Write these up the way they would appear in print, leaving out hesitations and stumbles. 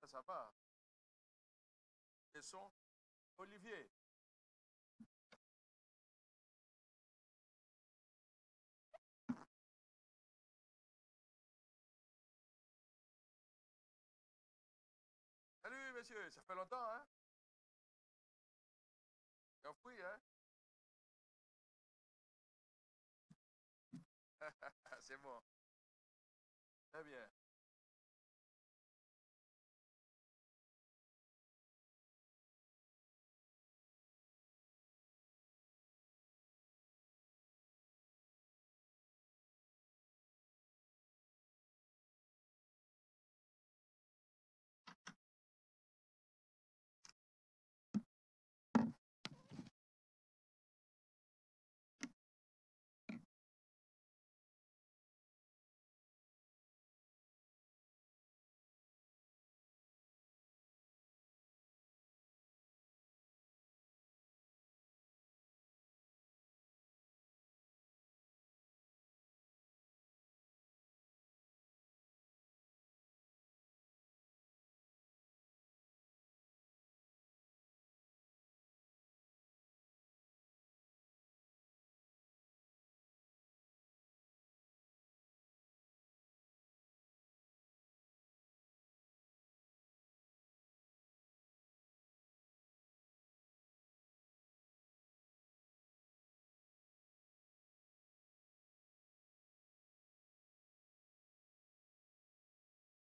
Ça va. Et son Olivier. Salut, monsieur. Ça fait longtemps, hein? Enfoui, hein? C'est bon. Très bien.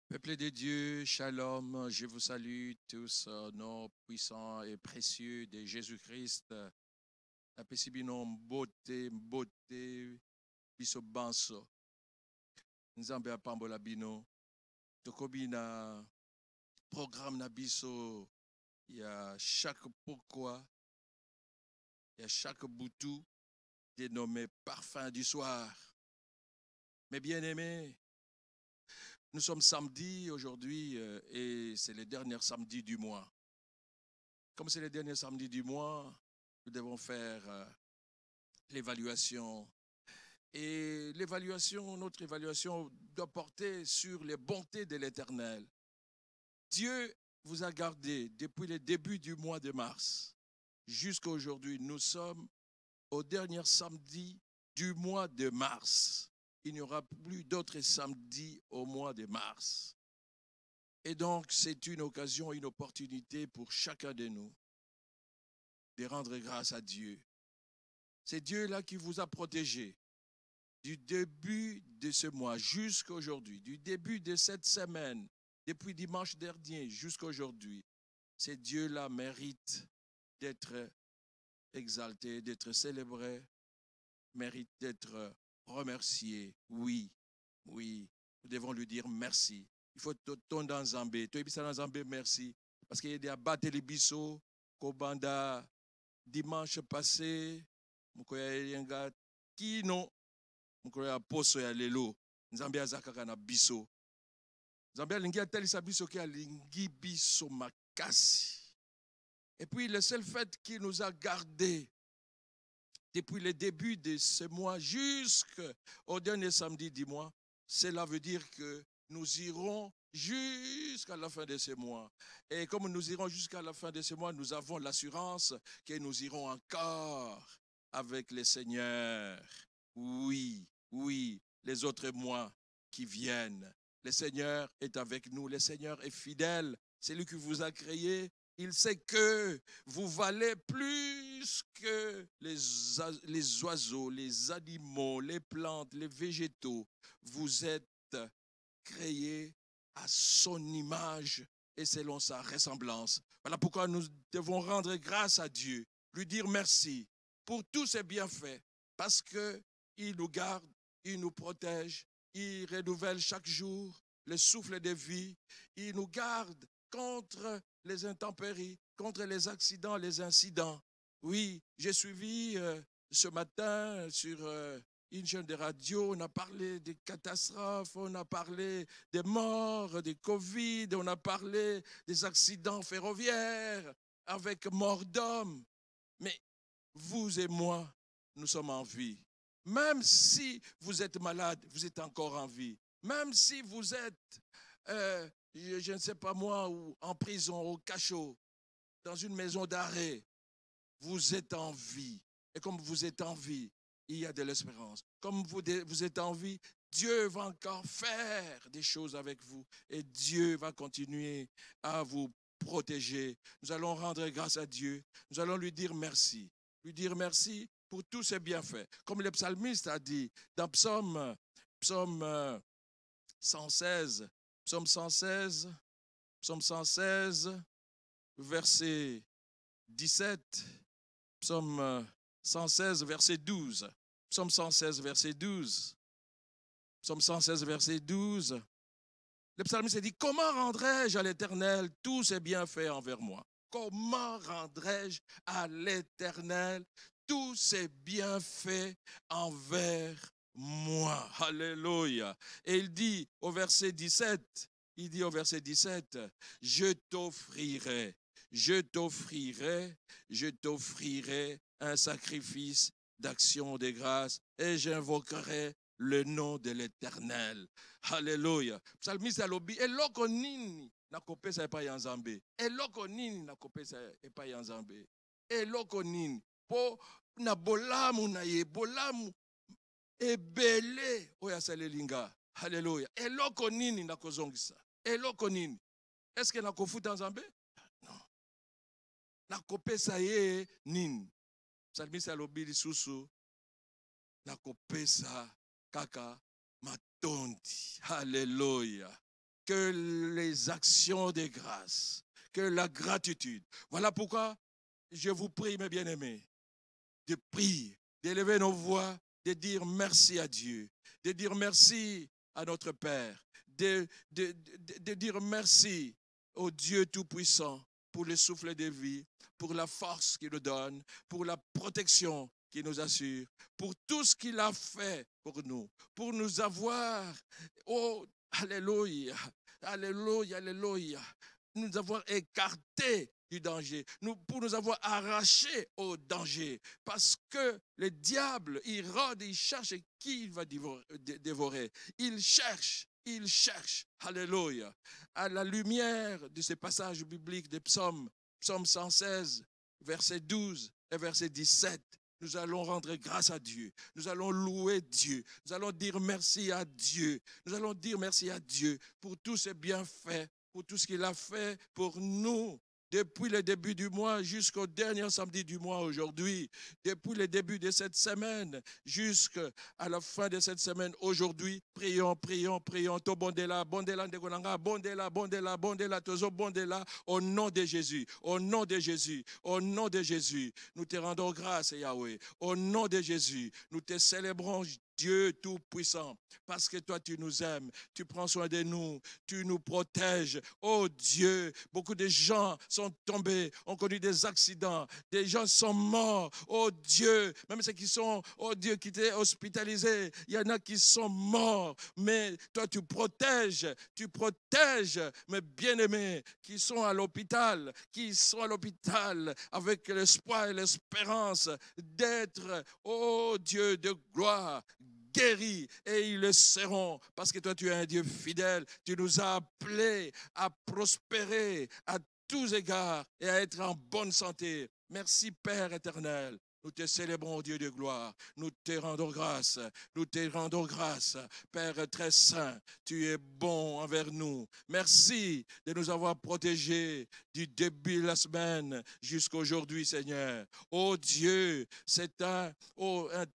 Peuple de Dieu, shalom, je vous salue tous au nom puissant et précieux de Jésus-Christ. Apesi bino mbote, biso banso. Nzambe apambola bino. Tokobi na programme na biso, il y a chaque pourquoi, il y a chaque boutou dénommé parfum du soir. Mes bien-aimés, nous sommes samedi aujourd'hui et c'est le dernier samedi du mois. Comme c'est le dernier samedi du mois, nous devons faire l'évaluation. Et notre évaluation doit porter sur les bontés de l'Éternel. Dieu vous a gardé depuis le début du mois de mars jusqu'à aujourd'hui. Nous sommes au dernier samedi du mois de mars. Il n'y aura plus d'autres samedis au mois de mars. Et donc, c'est une occasion, une opportunité pour chacun de nous de rendre grâce à Dieu. C'est Dieu-là qui vous a protégé du début de ce mois jusqu'à aujourd'hui, du début de cette semaine, depuis dimanche dernier jusqu'à aujourd'hui. C'est Dieu-là mérite d'être exalté, d'être célébré, mérite d'être remercié. Oui, oui, nous devons lui dire merci. Il faut tourner dans Zambé. Tu es dans Zambé, merci. Parce qu'il y a des abattés les bisous, Kobanda, dimanche passé, Mukoya Kino, Mukoya Poso ya Lelo, Nzambe azakaka na biso. Nzambe alingi atelisa biso ki alingi biso makasi. Et puis le seul fait qu'il nous a gardés depuis le début de ce mois jusqu'au dernier samedi du mois, cela veut dire que nous irons jusqu'à la fin de ce mois. Et comme nous irons jusqu'à la fin de ce mois, nous avons l'assurance que nous irons encore avec le Seigneur. Oui, oui, les autres mois qui viennent. Le Seigneur est avec nous, le Seigneur est fidèle. C'est lui qui vous a créé. Il sait que vous valez plus que les oiseaux, les animaux, les plantes, les végétaux. Vous êtes créés à son image et selon sa ressemblance. Voilà pourquoi nous devons rendre grâce à Dieu, lui dire merci pour tous ses bienfaits, parce qu'il nous garde, il nous protège, il renouvelle chaque jour le souffle de vie, il nous garde contre les intempéries, contre les accidents, les incidents. Oui, j'ai suivi ce matin sur une chaîne de radio, on a parlé des catastrophes, on a parlé des morts, des Covid, on a parlé des accidents ferroviaires avec mort d'hommes. Mais vous et moi, nous sommes en vie. Même si vous êtes malade, vous êtes encore en vie. Même si vous êtes je ne sais pas moi, ou en prison, au cachot, dans une maison d'arrêt, vous êtes en vie. Et comme vous êtes en vie, il y a de l'espérance. Comme vous êtes en vie, Dieu va encore faire des choses avec vous. Et Dieu va continuer à vous protéger. Nous allons rendre grâce à Dieu. Nous allons lui dire merci. Lui dire merci pour tous ses bienfaits. Comme le psalmiste a dit dans Psaume 116, Psaume 116, verset 17, Psaume 116, verset 12. Psaume 116, verset 12. Psaume 116, verset 12. Le psalmiste dit, comment rendrai-je à l'Éternel tous ses bienfaits envers moi? Comment rendrai-je à l'Éternel tous ses bienfaits envers moi? Alléluia. Et il dit au verset 17, je t'offrirai un sacrifice d'action de grâce et j'invoquerai le nom de l'Éternel. Alléluia. Psalmiste alobi eloko nini nakopesa epai ya Nzambe. Eloko nini nakopesa epai ya Nzambe. Eloko nini po na bolamu na ye, bolamu ebele oyo asalelinga. Alléluia. Eloko nini nakozongisa. Eloko nini. Est-ce que nakofuta Nzambe? Non. Nakopesa ye nini. Psalmiste alobi lisusu nakopesa kaka matondi. Alléluia. Que les actions de grâce, que la gratitude. Voilà pourquoi je vous prie, mes bien-aimés, de prier, d'élever nos voix, de dire merci à Dieu, de dire merci à notre Père, de dire merci au Dieu Tout-Puissant pour le souffle de vie, pour la force qu'il nous donne, pour la protection qui nous assure, pour tout ce qu'il a fait pour nous avoir, oh, alléluia, alléluia, alléluia, nous avoir écartés du danger, pour nous avoir arrachés au danger, parce que le diable, il rôde, il cherche qui il va dévorer. Il cherche, alléluia, à la lumière de ces passages bibliques des psaumes, psaume 116, verset 12 et verset 17, nous allons rendre grâce à Dieu. Nous allons louer Dieu. Nous allons dire merci à Dieu. Nous allons dire merci à Dieu pour tous ses bienfaits, pour tout ce qu'il a fait pour nous. Depuis le début du mois jusqu'au dernier samedi du mois aujourd'hui, depuis le début de cette semaine jusqu'à la fin de cette semaine aujourd'hui, prions, prions, prions. To bondela, bondela ndekonanga, bondela, bondela, bondela, tozo bondela, au nom de Jésus, au nom de Jésus, au nom de Jésus. Nous te rendons grâce, Yahweh. Au nom de Jésus, nous te célébrons, Dieu Tout-Puissant, parce que toi, tu nous aimes, tu prends soin de nous, tu nous protèges. Oh Dieu, beaucoup de gens sont tombés, ont connu des accidents, des gens sont morts. Oh Dieu, même ceux qui sont, oh Dieu, qui étaient hospitalisés, il y en a qui sont morts. Mais toi, tu protèges mes bien-aimés qui sont à l'hôpital, avec l'espoir et l'espérance d'être, oh Dieu de gloire, guéris et ils le seront parce que toi tu es un Dieu fidèle, tu nous as appelés à prospérer à tous égards et à être en bonne santé. Merci Père éternel. Nous te célébrons, Dieu de gloire. Nous te rendons grâce. Nous te rendons grâce. Père très saint, tu es bon envers nous. Merci de nous avoir protégés du début de la semaine jusqu'à aujourd'hui, Seigneur. Oh Dieu, c'est un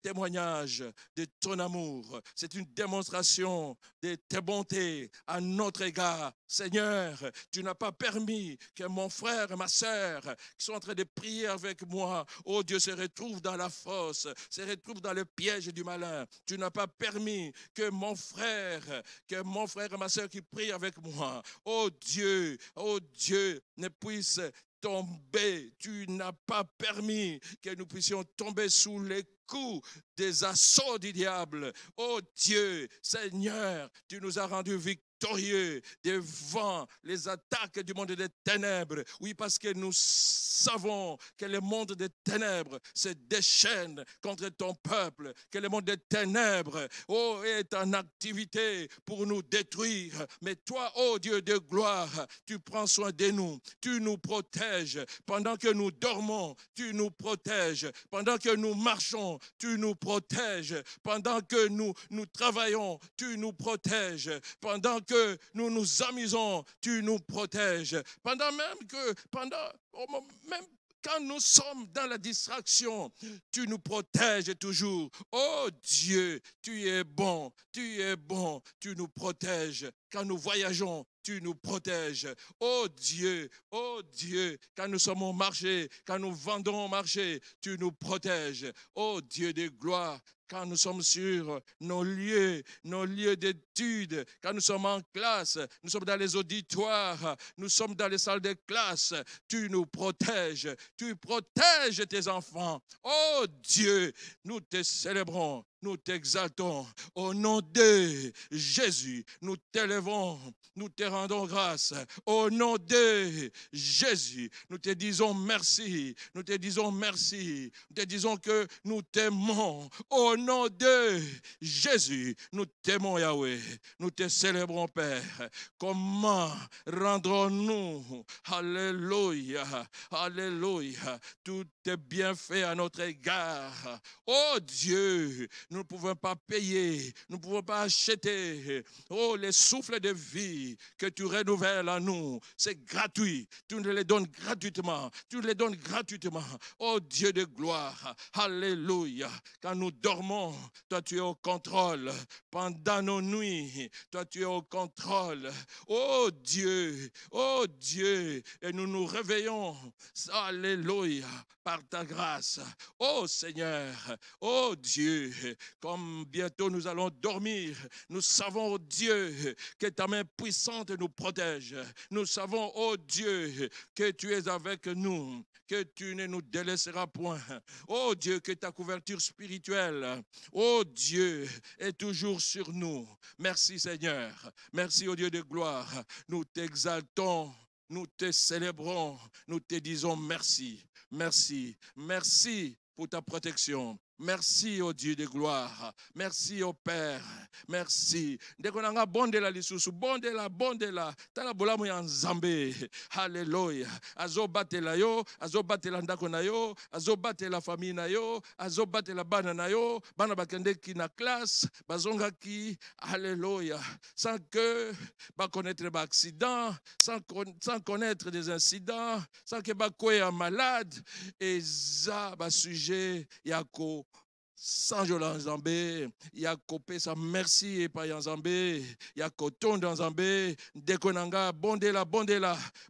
témoignage de ton amour. C'est une démonstration de tes bontés à notre égard. Seigneur, tu n'as pas permis que mon frère et ma sœur qui sont en train de prier avec moi, oh Dieu, se retrouvent dans la fosse, se retrouvent dans le piège du malin. Tu n'as pas permis que mon frère et ma sœur qui prient avec moi, oh Dieu, ne puissent tomber. Tu n'as pas permis que nous puissions tomber sous les coups des assauts du diable. Oh Dieu, Seigneur, tu nous as rendus victorieux victorieux devant les attaques du monde des ténèbres. Oui, parce que nous savons que le monde des ténèbres se déchaîne contre ton peuple, que le monde des ténèbres, oh, est en activité pour nous détruire. Mais toi, oh Dieu de gloire, tu prends soin de nous, tu nous protèges. Pendant que nous dormons, tu nous protèges. Pendant que nous marchons, tu nous protèges. Pendant que nous travaillons, tu nous protèges. Pendant que nous nous amusons, tu nous protèges. Même quand nous sommes dans la distraction, tu nous protèges toujours. Oh Dieu, tu es bon, tu nous protèges. Quand nous voyageons, tu nous protèges. Oh Dieu, quand nous sommes au marché, quand nous vendons au marché, tu nous protèges. Oh Dieu de gloire, quand nous sommes sur nos lieux d'études, quand nous sommes en classe, nous sommes dans les auditoires, nous sommes dans les salles de classe, tu nous protèges, tu protèges tes enfants. Oh Dieu, nous te célébrons, nous t'exaltons. Au nom de Jésus, nous t'élevons, nous te rendons grâce. Au nom de Jésus, nous te disons merci, nous te disons merci, nous te disons que nous t'aimons. Au nom de Jésus, nous t'aimons Yahweh, nous te célébrons Père. Comment rendrons-nous, alléluia, alléluia, tout est bien fait à notre égard. Oh Dieu, nous ne pouvons pas payer, nous ne pouvons pas acheter. Oh, les souffles de vie que tu renouvelles à nous, c'est gratuit. Tu nous les donnes gratuitement. Tu nous les donnes gratuitement. Oh Dieu de gloire, alléluia. Quand nous dormons, toi tu es au contrôle. Pendant nos nuits, toi tu es au contrôle. Oh Dieu, et nous nous réveillons, alléluia, par ta grâce. Oh Seigneur, oh Dieu, comme bientôt nous allons dormir, nous savons, oh Dieu, que ta main puissante nous protège. Nous savons, oh Dieu, que tu es avec nous, que tu ne nous délaisseras point. Oh Dieu, que ta couverture spirituelle, oh Dieu, est toujours sur nous. Merci Seigneur, merci, oh Dieu de gloire. Nous t'exaltons, nous te célébrons, nous te disons merci, merci, merci pour ta protection. Merci au Dieu de gloire. Merci au Père. Merci. Ndekonanga bondela lisusu, bondela. Tala bolamu ya Nzambe. Hallelujah. Azobatela yo, azobatela ndako na yo, azobatela famille na yo, azobatela bana na yo, bana bakendeki na classe, bazongaki. Hallelujah. Sans que ba connaître ba accident, sans connaître des incidents, sans que ba koya malade, et za ba sujet yako sans jola Nzambe, ya kopesa merci et pa Nzambe, ya kotonda Nzambe, dekonanga bondela,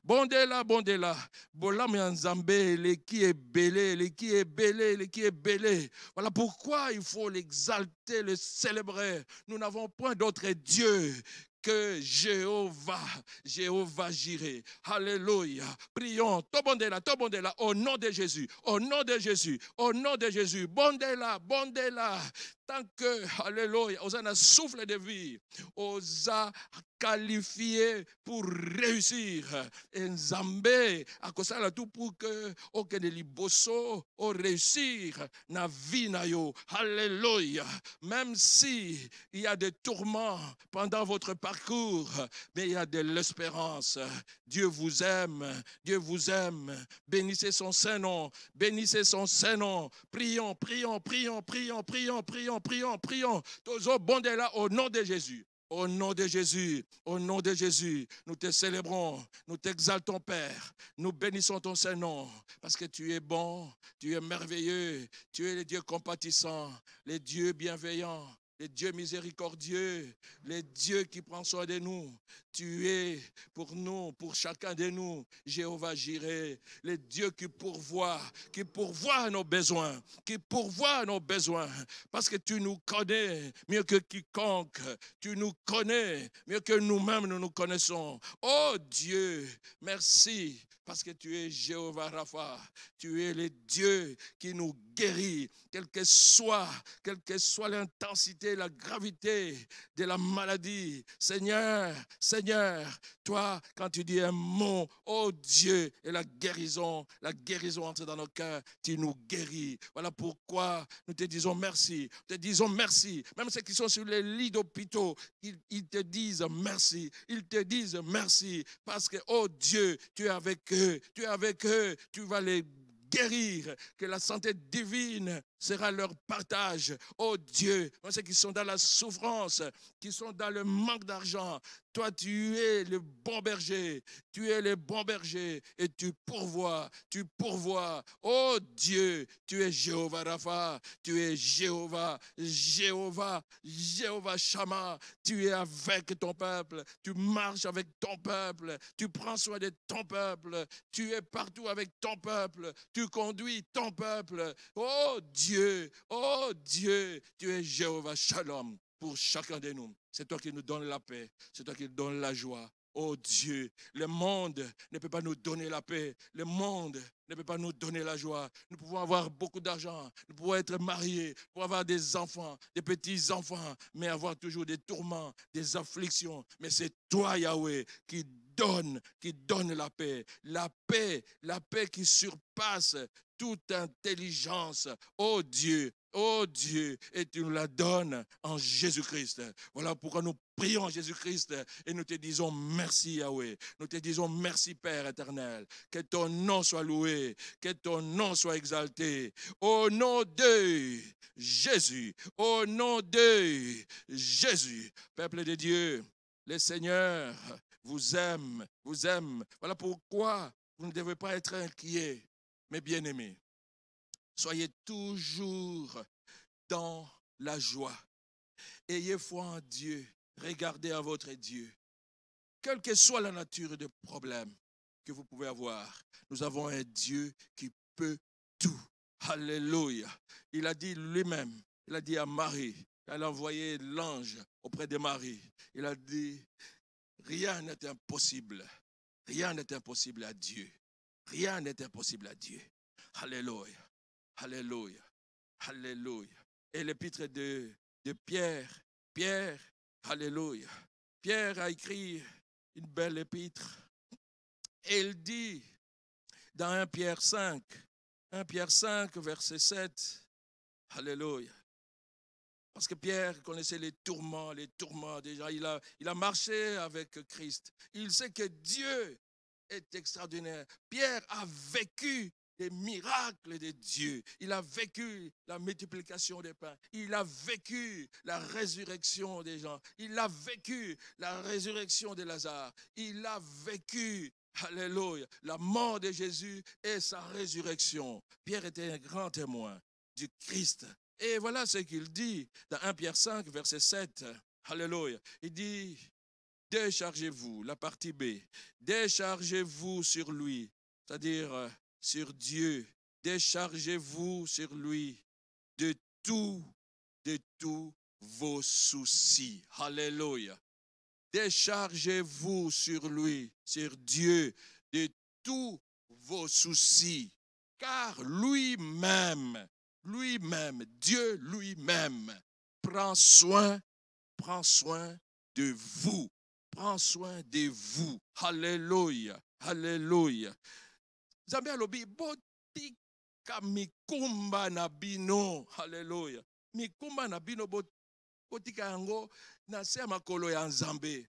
bolam ya Nzambe, le qui est belé. Voilà pourquoi il faut l'exalter, le célébrer. Nous n'avons point d'autre Dieu que Jéhovah Jireh. Alléluia. Prions, tobondela, au nom de Jésus, bondela. Tant que, alléluia, Hosanna souffle de vie, osa qualifié pour réussir. Nzambe akosala tout pour que okende liboso o réussir na vie na yo. Alléluia. Même si il y a des tourments pendant votre parcours, mais il y a de l'espérance. Dieu vous aime. Bénissez son Saint-Nom. Prions. Tozo bondela au nom de Jésus. Au nom de Jésus, nous te célébrons, nous t'exaltons Père, nous bénissons ton Saint-Nom, parce que tu es bon, tu es merveilleux, tu es le Dieu compatissant, le Dieu bienveillant, le Dieu miséricordieux, le Dieu qui prend soin de nous. Tu es pour nous, pour chacun de nous, Jéhovah Jireh, le Dieu qui pourvoit nos besoins, parce que tu nous connais mieux que quiconque, tu nous connais mieux que nous-mêmes nous connaissons. Oh Dieu, merci, parce que tu es Jéhovah Rapha, tu es le Dieu qui nous guérit, quelle que soit l'intensité l'intensité, la gravité de la maladie. Seigneur, Seigneur, toi, quand tu dis un mot, oh Dieu, et la guérison entre dans nos cœurs, tu nous guéris. Voilà pourquoi nous te disons merci. Nous te disons merci. Même ceux qui sont sur les lits d'hôpitaux, ils te disent merci. Ils te disent merci parce que, oh Dieu, tu es avec eux. Tu es avec eux. Tu vas les guérir, que la santé divine sera leur partage. Oh Dieu, ceux qui sont dans la souffrance, qui sont dans le manque d'argent, toi tu es le bon berger, tu es le bon berger et tu pourvois. Oh Dieu, tu es Jéhovah Rapha, tu es Jéhovah Shammah, tu es avec ton peuple, tu marches avec ton peuple, tu prends soin de ton peuple, tu es partout avec ton peuple, tu conduis ton peuple. Oh Dieu, tu es Jéhovah Shalom pour chacun de nous. C'est toi qui nous donnes la paix, c'est toi qui nous donnes la joie. Oh Dieu, le monde ne peut pas nous donner la paix, le monde ne peut pas nous donner la joie. Nous pouvons avoir beaucoup d'argent, nous pouvons être mariés, nous pouvons avoir des enfants, des petits-enfants, mais avoir toujours des tourments, des afflictions. Mais c'est toi, Yahweh, qui donne la paix qui surpasse toute intelligence. Oh Dieu, et tu nous la donnes en Jésus-Christ. Voilà pourquoi nous prions en Jésus-Christ et nous te disons merci Yahweh. Nous te disons merci Père éternel. Que ton nom soit loué, que ton nom soit exalté. Au nom de Jésus, au nom de Jésus. Peuple de Dieu, le Seigneur vous aime, vous aime. Voilà pourquoi vous ne devez pas être inquiets, mes bien-aimés. Soyez toujours dans la joie. Ayez foi en Dieu. Regardez à votre Dieu. Quelle que soit la nature de problème que vous pouvez avoir, nous avons un Dieu qui peut tout. Alléluia. Il a dit lui-même, il a dit à Marie, elle a envoyé l'ange auprès de Marie. Il a dit, rien n'est impossible. Rien n'est impossible à Dieu. Rien n'est impossible à Dieu. Alléluia. Alléluia. Alléluia. Et l'épître de Pierre, alléluia. Pierre a écrit une belle épître. Et il dit dans 1 Pierre 5, verset 7, alléluia. Parce que Pierre connaissait les tourments déjà. Il a marché avec Christ. Il sait que Dieu est extraordinaire. Pierre a vécu les miracles de Dieu. Il a vécu la multiplication des pains. Il a vécu la résurrection des gens. Il a vécu la résurrection de Lazare. Il a vécu, alléluia, la mort de Jésus et sa résurrection. Pierre était un grand témoin du Christ. Et voilà ce qu'il dit dans 1 Pierre 5, verset 7. Alléluia. Il dit, déchargez-vous, la partie B, déchargez-vous sur lui, c'est-à-dire sur Dieu, déchargez-vous sur lui de tous vos soucis. Alléluia. Déchargez-vous sur lui, sur Dieu, de tous vos soucis, car lui-même, Dieu lui-même, prend soin de vous. Prends soin de vous. Alléluia. Alléluia. Zambi alobi botika mikumba na bino. Alléluia. Mikumba na bino botika yango na se makolo ya Nzambe.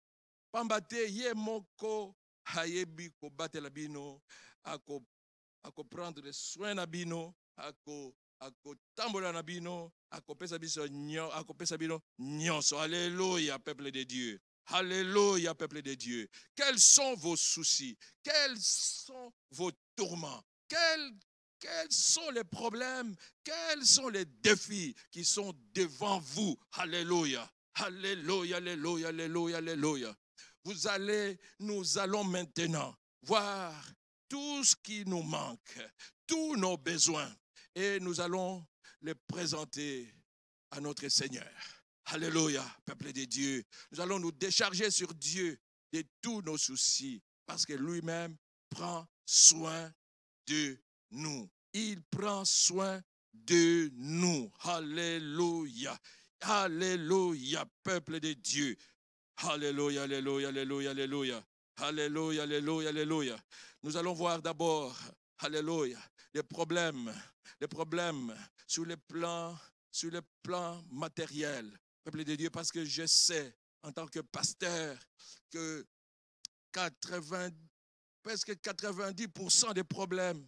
Pamba te ye moko hayebi ko batela bino, ako prendre soin na bino, ako tambola na bino, ako pesa bino nyonso. Alléluia, peuple de Dieu. Alléluia, peuple de Dieu. Quels sont vos soucis? Quels sont vos tourments? Quels sont les problèmes? Quels sont les défis qui sont devant vous? Alléluia. Alléluia, alléluia, alléluia, alléluia. Nous allons maintenant voir tout ce qui nous manque, tous nos besoins, et nous allons les présenter à notre Seigneur. Alléluia, peuple de Dieu. Nous allons nous décharger sur Dieu de tous nos soucis parce que lui-même prend soin de nous. Il prend soin de nous. Alléluia. Alléluia, peuple de Dieu. Alléluia, alléluia, alléluia, alléluia. Alléluia, alléluia, alléluia. Nous allons voir d'abord, alléluia, les problèmes sur le plan matériel, peuple de Dieu, parce que je sais, en tant que pasteur, que presque 90% des problèmes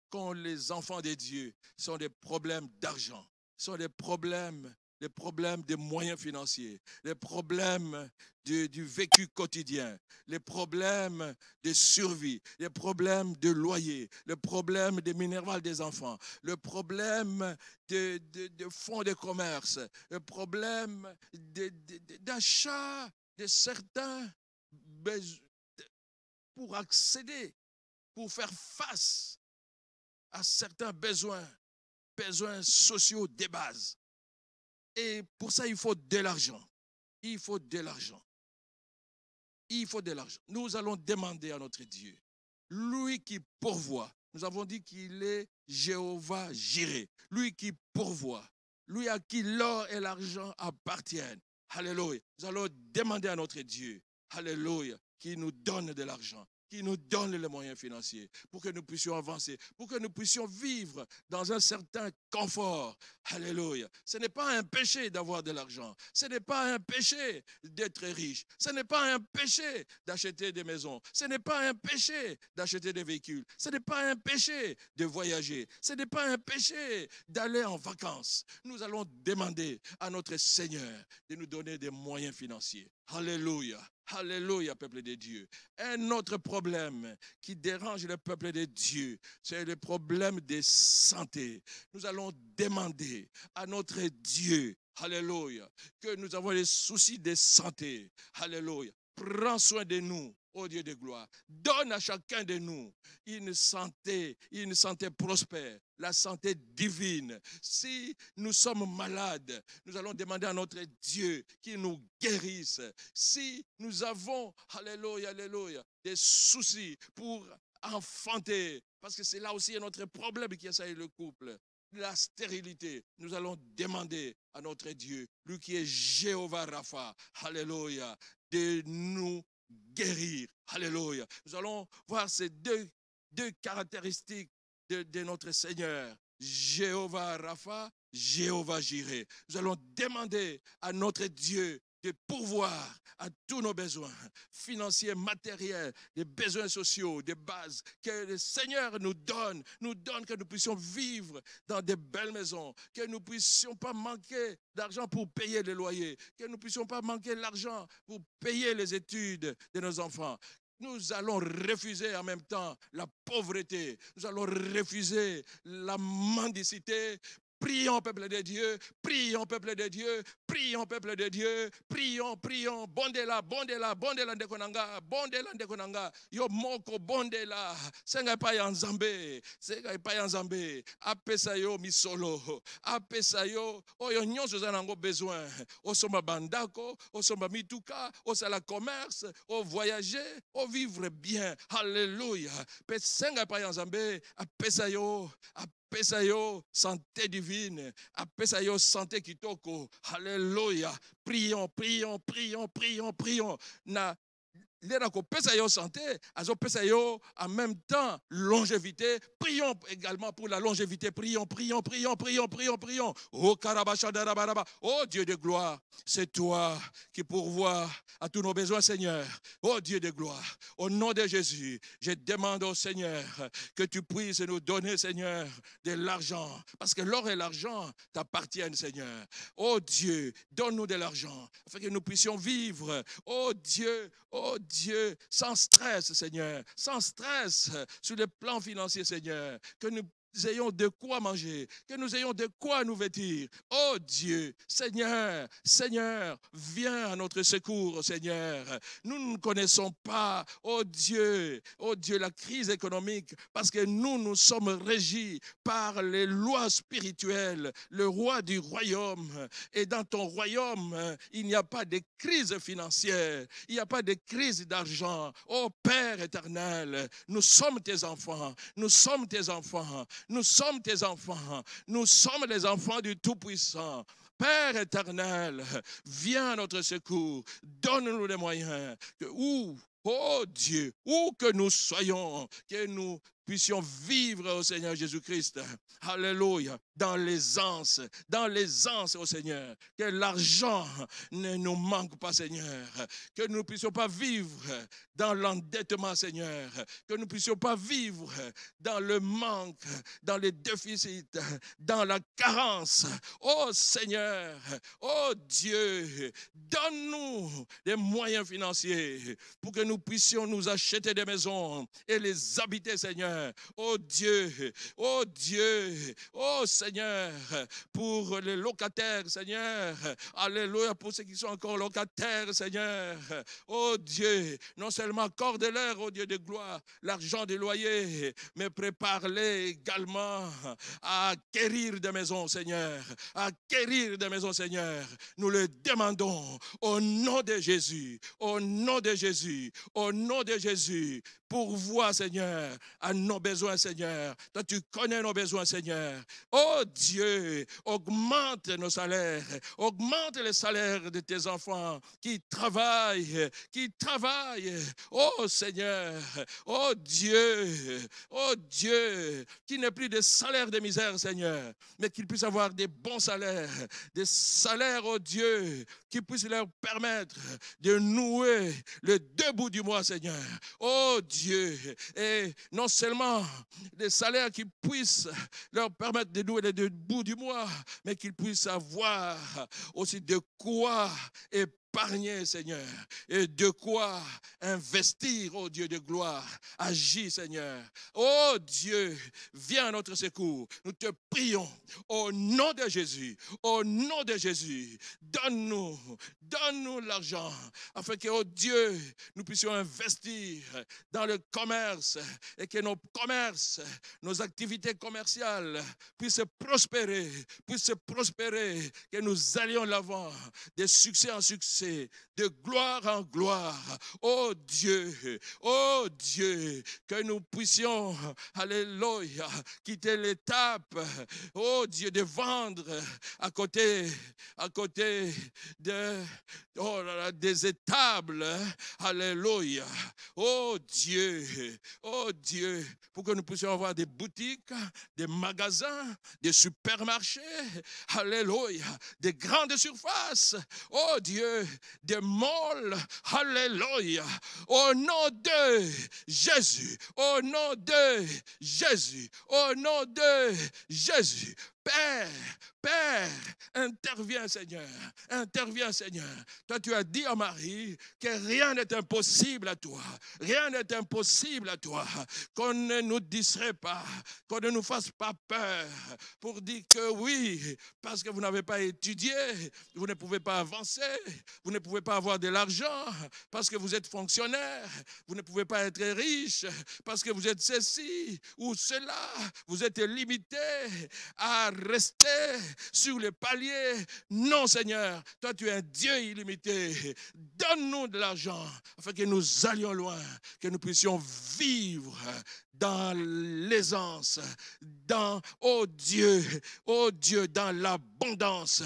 qu'ont les enfants de Dieu sont des problèmes d'argent, sont des problèmes des moyens financiers, les problèmes du vécu quotidien, les problèmes de survie, les problèmes de loyer, le problème des minervales des enfants, le problème de fonds de commerce, le problème d'achat de certains besoins pour accéder, pour faire face à certains besoins sociaux de base. Et pour ça, il faut de l'argent. Il faut de l'argent. Il faut de l'argent. Nous allons demander à notre Dieu, lui qui pourvoit. Nous avons dit qu'il est Jéhovah Jireh, lui qui pourvoit, lui à qui l'or et l'argent appartiennent. Alléluia. Nous allons demander à notre Dieu, alléluia, qu'il nous donne de l'argent, qui nous donne les moyens financiers pour que nous puissions avancer, pour que nous puissions vivre dans un certain confort. Alléluia. Ce n'est pas un péché d'avoir de l'argent. Ce n'est pas un péché d'être riche. Ce n'est pas un péché d'acheter des maisons. Ce n'est pas un péché d'acheter des véhicules. Ce n'est pas un péché de voyager. Ce n'est pas un péché d'aller en vacances. Nous allons demander à notre Seigneur de nous donner des moyens financiers. Alléluia. Alléluia, peuple de Dieu. Un autre problème qui dérange le peuple de Dieu, c'est le problème de santé. Nous allons demander à notre Dieu, alléluia, que nous avons des soucis de santé. Alléluia. Prends soin de nous, ô Dieu de gloire. Donne à chacun de nous une santé prospère, la santé divine. Si nous sommes malades, nous allons demander à notre Dieu qu'il nous guérisse. Si nous avons, alléluia, alléluia, des soucis pour enfanter, parce que c'est là aussi notre problème qui essaye le couple, la stérilité, nous allons demander à notre Dieu, lui qui est Jéhovah Rapha, alléluia, de nous guérir. Alléluia. Nous allons voir ces deux caractéristiques de notre Seigneur. Jéhovah Rapha, Jéhovah Jireh. Nous allons demander à notre Dieu de pourvoir à tous nos besoins financiers, matériels, des besoins sociaux, des bases que le Seigneur nous donne que nous puissions vivre dans de belles maisons, que nous ne puissions pas manquer d'argent pour payer les loyers, que nous ne puissions pas manquer l'argent pour payer les études de nos enfants. Nous allons refuser en même temps la pauvreté, nous allons refuser la mendicité. Prions, peuple de Dieu, prions, peuple de Dieu, prions, peuple de Dieu, prions, prions, bondela, bondela, bondela ndekonanga, bondela ndekonanga, yo moko bondela, senga pa ya nzambe, apesa yo misolo, apesa yo, oyo nyonso za nango besoin, osomba bandako, osomba mituka, osala commerce, o voyager, o vivre bien, alléluia, pe senga pa ya nzambe, apesa yo santé divine, apesa yo santé kitoko, alléluia, prions, prions, prions, prions, prions, na lera ko pesa yo santé, azo pesa yo en même temps longévité. Prions également pour la longévité. Prions, prions, prions, prions, prions, prions. Oh Karabashadarabaraba, oh Dieu de gloire, c'est toi qui pourvois à tous nos besoins, Seigneur. Oh Dieu de gloire, au nom de Jésus, je demande au Seigneur que tu puisses nous donner, Seigneur, de l'argent, parce que l'or et l'argent t'appartiennent, Seigneur. Oh Dieu, donne-nous de l'argent afin que nous puissions vivre. Oh Dieu, sans stress, Seigneur, sans stress sur le plan financier, Seigneur, que nous ayons de quoi manger, que nous ayons de quoi nous vêtir. Oh Dieu, Seigneur, Seigneur, viens à notre secours, Seigneur. Nous ne connaissons pas, oh Dieu, la crise économique, parce que nous sommes régis par les lois spirituelles, le roi du royaume. Et dans ton royaume, il n'y a pas de crise financière, il n'y a pas de crise d'argent. Oh Père éternel, nous sommes tes enfants, nous sommes tes enfants. Nous sommes tes enfants. Nous sommes les enfants du Tout-Puissant. Père éternel, viens à notre secours, donne-nous les moyens, oh Dieu, où que nous soyons, que nous puissions vivre au Seigneur Jésus-Christ. Alléluia. Dans l'aisance, au Seigneur. Que l'argent ne nous manque pas, Seigneur. Que nous ne puissions pas vivre dans l'endettement, Seigneur. Que nous ne puissions pas vivre dans le manque, dans les déficits, dans la carence. Oh Seigneur, oh Dieu, donne-nous des moyens financiers pour que nous puissions nous acheter des maisons et les habiter, Seigneur. Oh Dieu, oh Dieu, oh Seigneur, pour les locataires, Seigneur, alléluia, pour ceux qui sont encore locataires, Seigneur, oh Dieu, non seulement accorde-leur, oh Dieu de gloire, l'argent des loyers, mais prépare-les également à acquérir des maisons, Seigneur, à acquérir des maisons, Seigneur. Nous le demandons au nom de Jésus, au nom de Jésus, au nom de Jésus. Pourvois, Seigneur, à nos besoins, Seigneur. Toi, tu connais nos besoins, Seigneur. Oh Dieu, augmente nos salaires, augmente les salaires de tes enfants qui travaillent, oh Seigneur, oh Dieu, qu'il n'ait plus de salaire de misère, Seigneur, mais qu'ils puissent avoir des bons salaires, des salaires, oh Dieu, qui puissent leur permettre de nouer le deux bouts du mois, Seigneur. Oh Dieu, et non seulement des salaires qui puissent leur permettre de nouer les deux bouts du mois, mais qu'ils puissent avoir aussi de quoi épargner, Seigneur, et de quoi investir, oh Dieu de gloire. Agis, Seigneur. Oh Dieu, viens à notre secours. Nous te prions au nom de Jésus. Au nom de Jésus, donne-nous l'argent afin que, oh Dieu, nous puissions investir dans le commerce et que nos commerces, nos activités commerciales puissent prospérer, que nous allions l'avant, de succès en succès, de gloire en gloire. Oh Dieu, que nous puissions, alléluia, quitter l'étape, oh Dieu, de vendre à côté de, oh là là, des étables, alléluia. Oh Dieu, pour que nous puissions avoir des boutiques, des magasins, des supermarchés, alléluia, des grandes surfaces, oh Dieu, des malls, alléluia, au nom de Jésus, au nom de Jésus, au nom de Jésus. Père, interviens Seigneur, Toi tu as dit à Marie que rien n'est impossible à toi, qu'on ne nous distrait pas, qu'on ne nous fasse pas peur pour dire que oui, parce que vous n'avez pas étudié, vous ne pouvez pas avancer, vous ne pouvez pas avoir de l'argent, parce que vous êtes fonctionnaire, vous ne pouvez pas être riche, parce que vous êtes ceci ou cela, vous êtes limité à rester sur les paliers. Non, Seigneur, toi tu es un Dieu illimité. Donne-nous de l'argent afin que nous allions loin, que nous puissions vivre dans l'aisance, oh Dieu, dans l'abondance,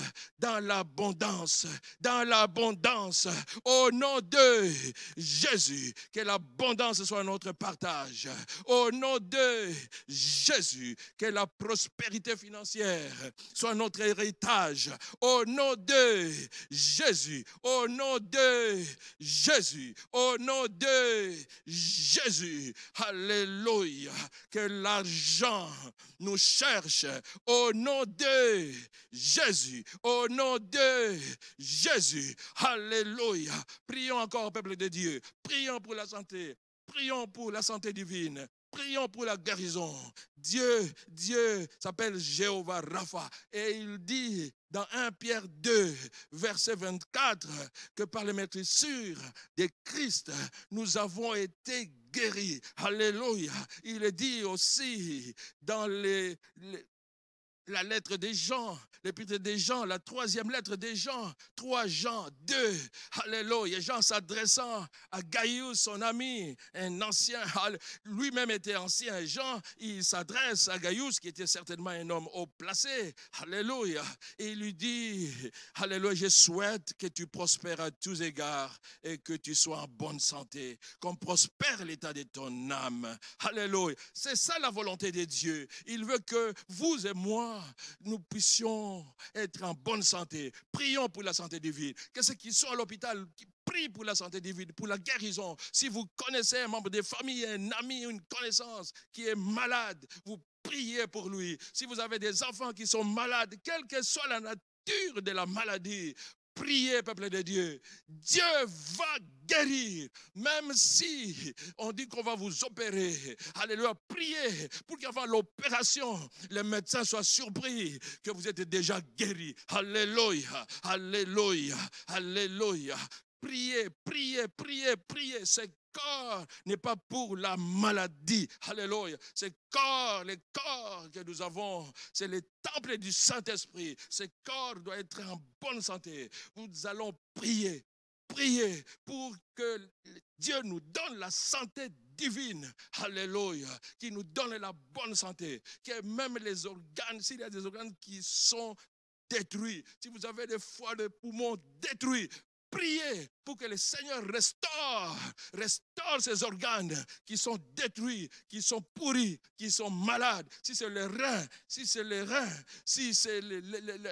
au nom de Jésus, que l'abondance soit notre partage, au nom de Jésus, que la prospérité financière soit notre héritage, au nom de Jésus, au nom de Jésus, alléluia. Que l'argent nous cherche au nom de Jésus, alléluia. Prions encore, peuple de Dieu, prions pour la santé, divine. Prions pour la guérison. Dieu s'appelle Jéhovah Rapha. Et il dit dans 1 Pierre 2, verset 24, que par les meurtrissures de Christ, nous avons été guéris. Alléluia. Il est dit aussi dans la lettre des Jean, l'épître des Jean, la troisième lettre des Jean, 3 Jean 2. Alléluia. Jean s'adressant à Gaius, son ami, un ancien, lui-même était ancien. Jean, il s'adresse à Gaius, qui était certainement un homme haut placé. Alléluia. Et il lui dit, alléluia, je souhaite que tu prospères à tous égards et que tu sois en bonne santé, qu'on prospère l'état de ton âme. Alléluia. C'est ça la volonté de Dieu. Il veut que vous et moi, nous puissions être en bonne santé. Prions pour la santé divine. Que ceux qui sont à l'hôpital, qui prient pour la santé divine, pour la guérison. Si vous connaissez un membre de famille, un ami, une connaissance qui est malade, vous priez pour lui. Si vous avez des enfants qui sont malades, quelle que soit la nature de la maladie, priez, peuple de Dieu. Dieu va guérir. Même si on dit qu'on va vous opérer. Alléluia. Priez pour qu'avant l'opération, les médecins soient surpris que vous êtes déjà guéri. Alléluia. Alléluia. Alléluia. Priez, priez, priez, priez. Ce corps n'est pas pour la maladie. Alléluia. Ce corps, les corps que nous avons, c'est les temples du Saint-Esprit. Ce corps doit être en bonne santé. Nous allons prier. Prier pour que Dieu nous donne la santé divine. Alléluia. Qui nous donne la bonne santé. Que même les organes, s'il y a des organes qui sont détruits, si vous avez des foies, des poumons détruits, priez pour que le Seigneur restaure ces organes qui sont détruits, qui sont pourris, qui sont malades. Si c'est le rein, si c'est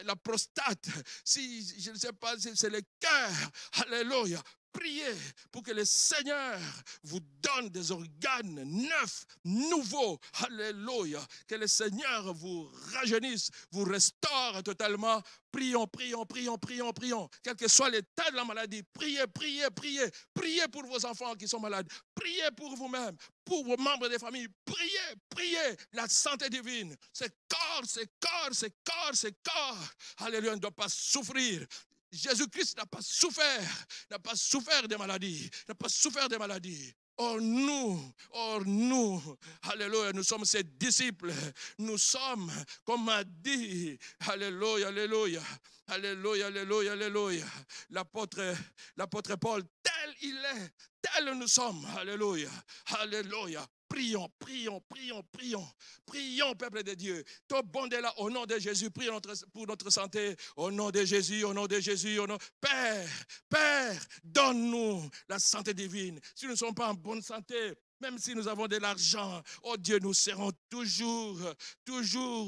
la prostate, si je ne sais pas, si c'est le cœur. Alléluia. Priez pour que le Seigneur vous donne des organes neufs, nouveaux. Alléluia. Que le Seigneur vous rajeunisse, vous restaure totalement. Prions, prions, prions, prions, prions. Quel que soit l'état de la maladie, priez, priez, priez. Priez pour vos enfants qui sont malades. Priez pour vous-même, pour vos membres des familles. Priez, priez. La santé divine. C'est corps, c'est corps, c'est corps, c'est corps. Alléluia, ne doit pas souffrir. Jésus-Christ n'a pas souffert des maladies, n'a pas souffert des maladies. Or nous, alléluia, nous sommes ses disciples. Nous sommes, comme m'a dit, alléluia, alléluia, alléluia, alléluia, alléluia, l'apôtre Paul, tel il est, tel nous sommes, alléluia, alléluia. Prions, prions, prions, prions. Prions, peuple de Dieu. Ton bon Dieu là, au nom de Jésus, prions pour notre santé. Au nom de Jésus, au nom de Jésus, au nom. Père, donne-nous la santé divine. Si nous ne sommes pas en bonne santé, même si nous avons de l'argent, oh Dieu, nous serons toujours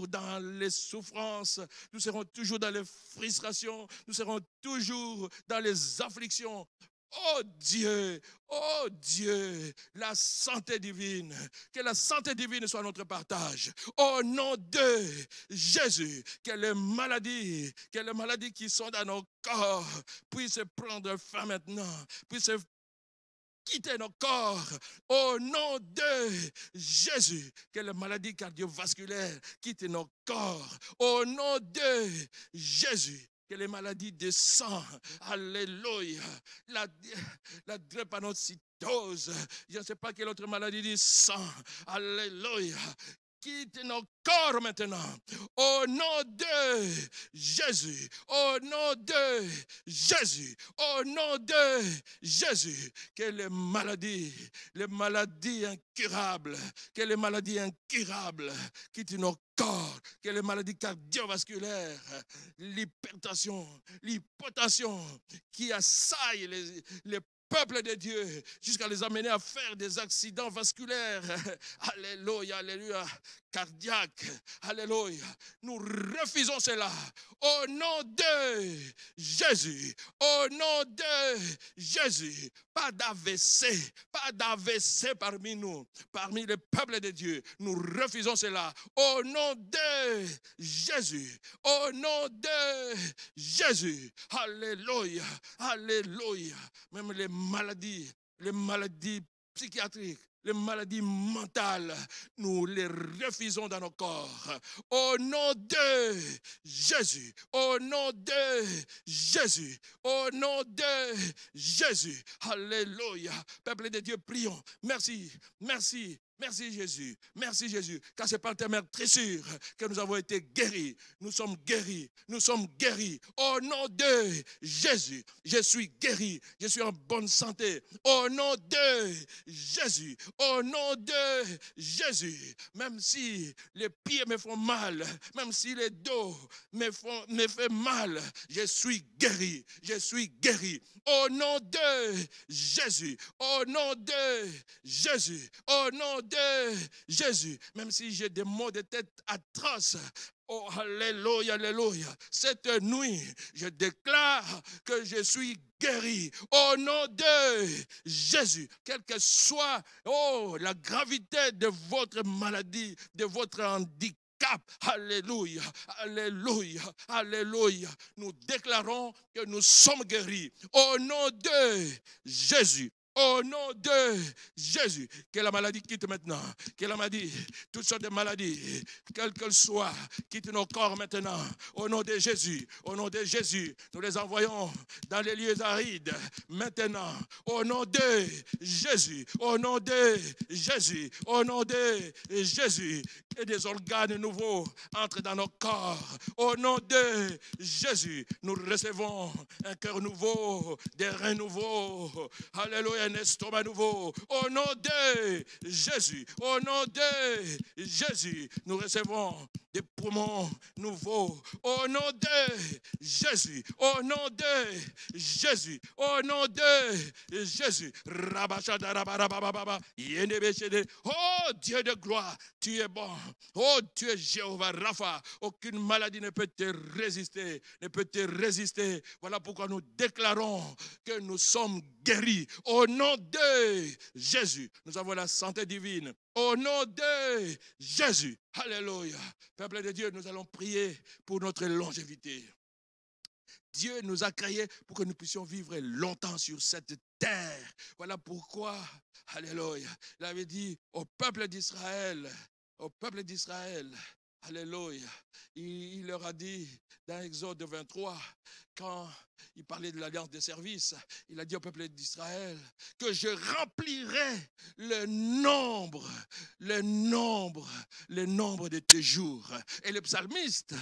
dans les souffrances, nous serons toujours dans les frustrations, nous serons toujours dans les afflictions. Oh Dieu, la santé divine, que la santé divine soit notre partage. Au nom de Jésus, que les maladies qui sont dans nos corps puissent prendre fin maintenant, puissent quitter nos corps. Au nom de Jésus, que les maladies cardiovasculaires quittent nos corps. Au nom de Jésus, que les maladies de sang, alléluia, la drépanocytose, je ne sais pas quelle autre maladie du sang, alléluia, quitte nos corps maintenant, au nom de Jésus, au nom de Jésus, au nom de Jésus, que les maladies incurables, quittent nos corps, que les maladies cardiovasculaires, l'hypertension, l'hypotension qui assaillent les peuple de Dieu, jusqu'à les amener à faire des accidents vasculaires, alléluia, alléluia, cardiaques, alléluia. Nous refusons cela au nom de Jésus, au nom de Jésus. Pas d'AVC parmi nous, parmi le peuple de Dieu. Nous refusons cela au nom de Jésus, au nom de Jésus, alléluia, alléluia. Même les maladies psychiatriques, les maladies mentales, nous les refusons dans nos corps. Au nom de Jésus, au nom de Jésus, au nom de Jésus. Alléluia. Peuple de Dieu, prions. Merci, merci. Merci Jésus, merci Jésus, car c'est par ta meurtrissure que nous avons été guéris. Nous sommes guéris, nous sommes guéris. Au nom de Jésus, je suis guéri, je suis en bonne santé. Au nom de Jésus, au nom de Jésus, même si les pieds me font mal, même si les dos me font mal, je suis guéri, je suis guéri. Au nom de Jésus, au nom de Jésus, au nom de Jésus, même si j'ai des maux de tête atroces, oh, alléluia, alléluia. Cette nuit, je déclare que je suis guéri au nom de Jésus. Quelle que soit la gravité de votre maladie, de votre handicap, alléluia, alléluia, alléluia. Nous déclarons que nous sommes guéris au nom de Jésus. Au nom de Jésus, que la maladie quitte maintenant, que la maladie, toutes sortes de maladies, quelles qu'elles soient, quittent nos corps maintenant. Au nom de Jésus, au nom de Jésus, nous les envoyons dans les lieux arides maintenant. Au nom de Jésus, au nom de Jésus, au nom de Jésus, que des organes nouveaux entrent dans nos corps. Au nom de Jésus, nous recevons un cœur nouveau, des reins nouveaux. Alléluia, un estomac nouveau. Au nom de Jésus, au nom de Jésus, nous recevons des poumons nouveaux. Au nom de Jésus, au nom de Jésus, au nom de Jésus. Oh Dieu de gloire, tu es bon. Oh tu es Jéhovah Rapha. Aucune maladie ne peut te résister, ne peut te résister. Voilà pourquoi nous déclarons que nous sommes guéris. Au nom de Jésus, nous avons la santé divine. Au nom de Jésus. Alléluia. Peuple de Dieu, nous allons prier pour notre longévité. Dieu nous a créés pour que nous puissions vivre longtemps sur cette terre. Voilà pourquoi, alléluia, il avait dit au peuple d'Israël, alléluia, il leur a dit dans Exode 23, quand il parlait de l'alliance de service, il a dit au peuple d'Israël que je remplirai le nombre de tes jours. Et le psalmiste,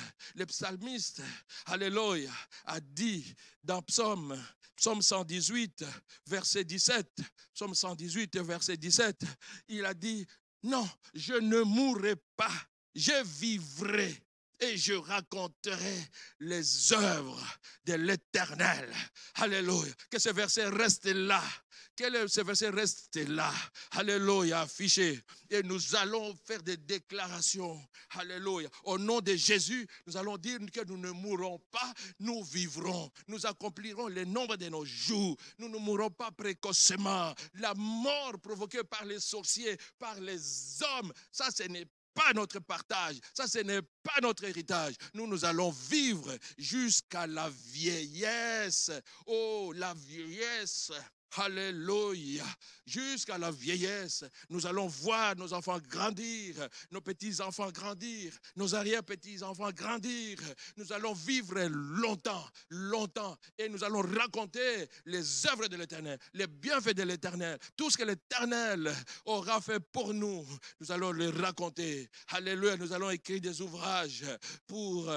alléluia, a dit dans Psaume 118, verset 17, Psaume 118, verset 17, il a dit, non, je ne mourrai pas, je vivrai. Et je raconterai les œuvres de l'Éternel. Alléluia. Que ce verset reste là. Que ce verset reste là. Alléluia. Affiché. Et nous allons faire des déclarations. Alléluia. Au nom de Jésus, nous allons dire que nous ne mourrons pas, nous vivrons. Nous accomplirons le nombre de nos jours. Nous ne mourrons pas précocement. La mort provoquée par les sorciers, par les hommes, ça ce n'est pas notre partage, ça ce n'est pas notre héritage. Nous allons vivre jusqu'à la vieillesse. Oh, la vieillesse. Alléluia. Jusqu'à la vieillesse, nous allons voir nos enfants grandir, nos petits-enfants grandir, nos arrière-petits-enfants grandir. Nous allons vivre longtemps, longtemps. Et nous allons raconter les œuvres de l'Éternel, les bienfaits de l'Éternel. Tout ce que l'Éternel aura fait pour nous, nous allons le raconter. Alléluia. Nous allons écrire des ouvrages pour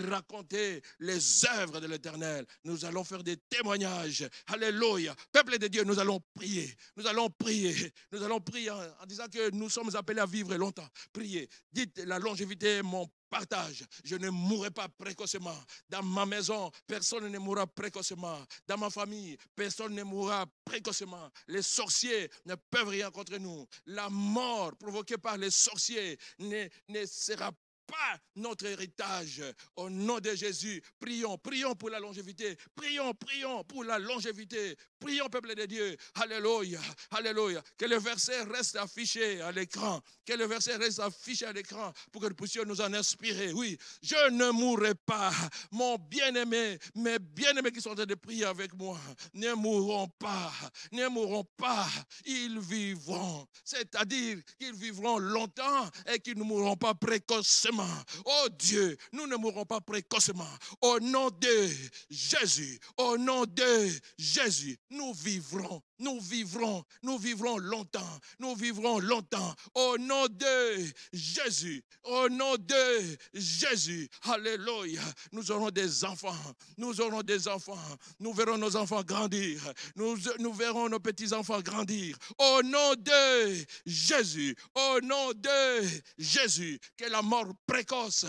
raconter les œuvres de l'Éternel. Nous allons faire des témoignages. Alléluia. Peuple de Dieu, nous allons prier. Nous allons prier en disant que nous sommes appelés à vivre longtemps. Priez. Dites, la longévité est mon partage. Je ne mourrai pas précocement. Dans ma maison, personne ne mourra précocement. Dans ma famille, personne ne mourra précocement. Les sorciers ne peuvent rien contre nous. La mort provoquée par les sorciers ne sera pas notre héritage. Au nom de Jésus, prions pour la longévité. Prions pour la longévité. Prions, peuple de Dieu. Alléluia, alléluia. Que le verset reste affiché à l'écran. Que le verset reste affiché à l'écran pour que nous puissions nous en inspirer. Oui, je ne mourrai pas. Mon bien-aimé, mes bien-aimés qui sont en train de prier avec moi, ne mourront pas. Ne mourront pas. Ils vivront. C'est-à-dire qu'ils vivront longtemps et qu'ils ne mourront pas précocement. précocement. Oh Dieu, nous ne mourrons pas précocement. Au nom de Jésus, au nom de Jésus, nous vivrons, nous vivrons, nous vivrons longtemps, nous vivrons longtemps. Au nom de Jésus, au nom de Jésus, alléluia, nous aurons des enfants, nous aurons des enfants, nous verrons nos enfants grandir, nous verrons nos petits-enfants grandir. Au nom de Jésus, au nom de Jésus, que la mort précoce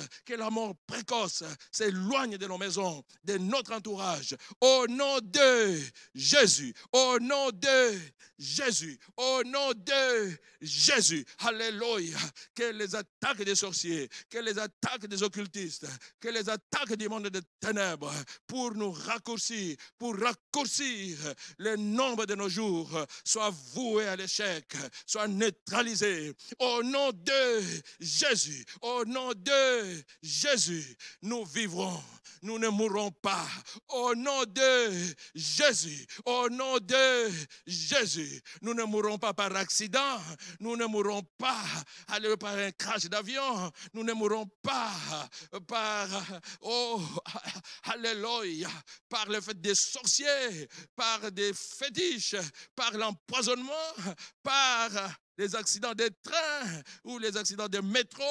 s'éloigne de nos maisons, de notre entourage. Au nom de Jésus, au nom de Jésus, au nom de Jésus, alléluia, que les attaques des sorciers, que les attaques des occultistes, que les attaques du monde des ténèbres pour nous raccourcir, pour raccourcir le nombre de nos jours, soient voués à l'échec, soient neutralisés. Au nom de Jésus, au nom de Jésus, nous vivrons, nous ne mourrons pas. Au nom de Jésus, au nom de Jésus, nous ne mourrons pas par accident, nous ne mourrons pas par un crash d'avion, nous ne mourrons pas par, oh, alléluia, par le fait des sorciers, par des fétiches, par l'empoisonnement, par les accidents de train ou les accidents de métro.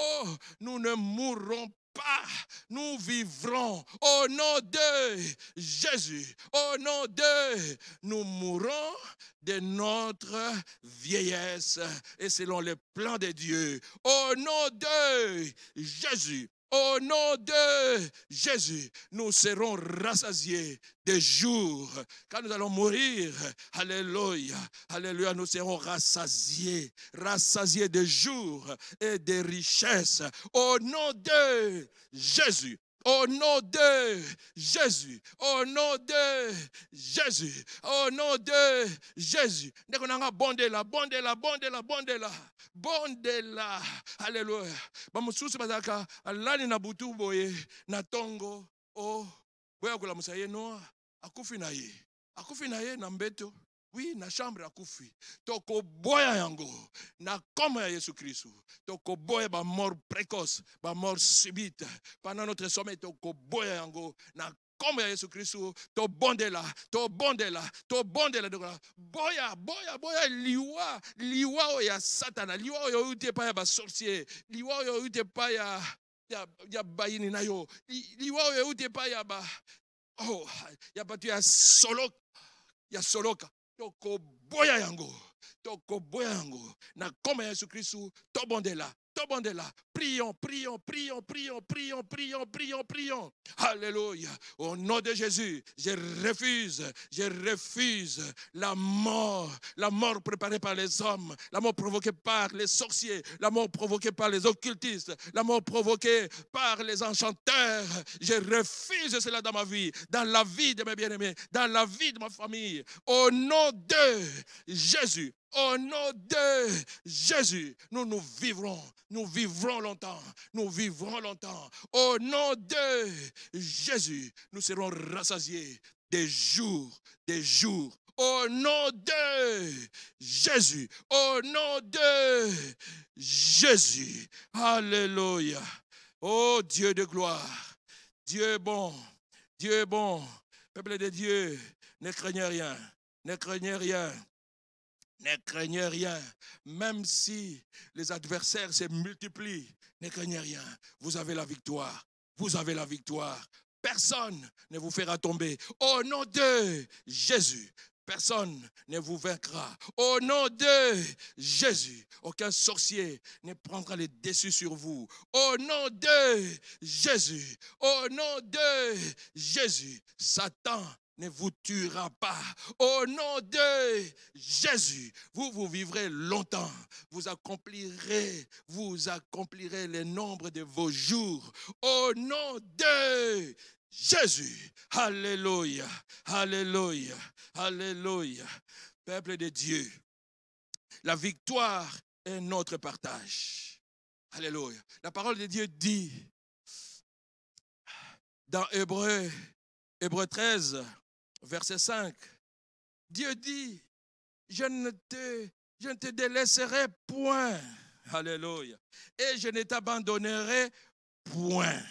Nous ne mourrons pas. Nous vivrons au nom de Jésus. Au nom de, nous mourrons de notre vieillesse et selon le plan de Dieu. Au nom de Jésus. Au nom de Jésus, nous serons rassasiés des jours. Quand nous allons mourir, alléluia, alléluia, nous serons rassasiés, rassasiés des jours et des richesses. Au nom de Jésus. Au nom de Jésus, au nom de Jésus, au nom de Jésus. Bondela, bondela, bondela, bondela, bondela. Alléluia. Bamususu bazaka alani na butu boye na tongo. Oh, boya kula musaye noa. Akufi na ye na mbeto. Oui, na chambre akufi. Toko boya yango. Na koma ya Yesu Christ. Toko boya ba mort précoce, ba mort subite. Pendant notre sommeil, toko boya yango. Na koma ya Yesu Christ. To bondela, to bondela, to bondela. Boya, boya, boya, liwa o ya satana. Liwa o ya ute pa ya ba sorcier. Liwa o ya ute pa ya bayini na yo. Liwa o ya ute pa ya ba. Oh, ya batu ya soloka. Ya soloka. Toko boya yango, na koma Yesu Christ, tobondela, prions, prions, prions, prions, prions, prions, prions, prions. Alléluia. Au nom de Jésus, je refuse la mort préparée par les hommes, la mort provoquée par les sorciers, la mort provoquée par les occultistes, la mort provoquée par les enchanteurs. Je refuse cela dans ma vie, dans la vie de mes bien-aimés, dans la vie de ma famille. Au nom de Jésus, au nom de Jésus, nous vivrons longtemps, nous vivrons longtemps. Au nom de Jésus, nous serons rassasiés des jours. Au nom de Jésus, au nom de Jésus, alléluia. Oh Dieu de gloire, Dieu est bon, peuple de Dieu, ne craignez rien, ne craignez rien. Ne craignez rien, même si les adversaires se multiplient, ne craignez rien, vous avez la victoire, personne ne vous fera tomber, au nom de Jésus, personne ne vous vaincra, au nom de Jésus, aucun sorcier ne prendra le dessus sur vous, au nom de Jésus, Satan ne vous tuera pas. Au nom de Jésus, vous vivrez longtemps. Vous accomplirez le nombre de vos jours. Au nom de Jésus. Alléluia. Alléluia. Alléluia. Peuple de Dieu, la victoire est notre partage. Alléluia. La parole de Dieu dit dans Hébreux 13, verset 5, Dieu dit, je ne te délaisserai point, alléluia, et je ne t'abandonnerai point.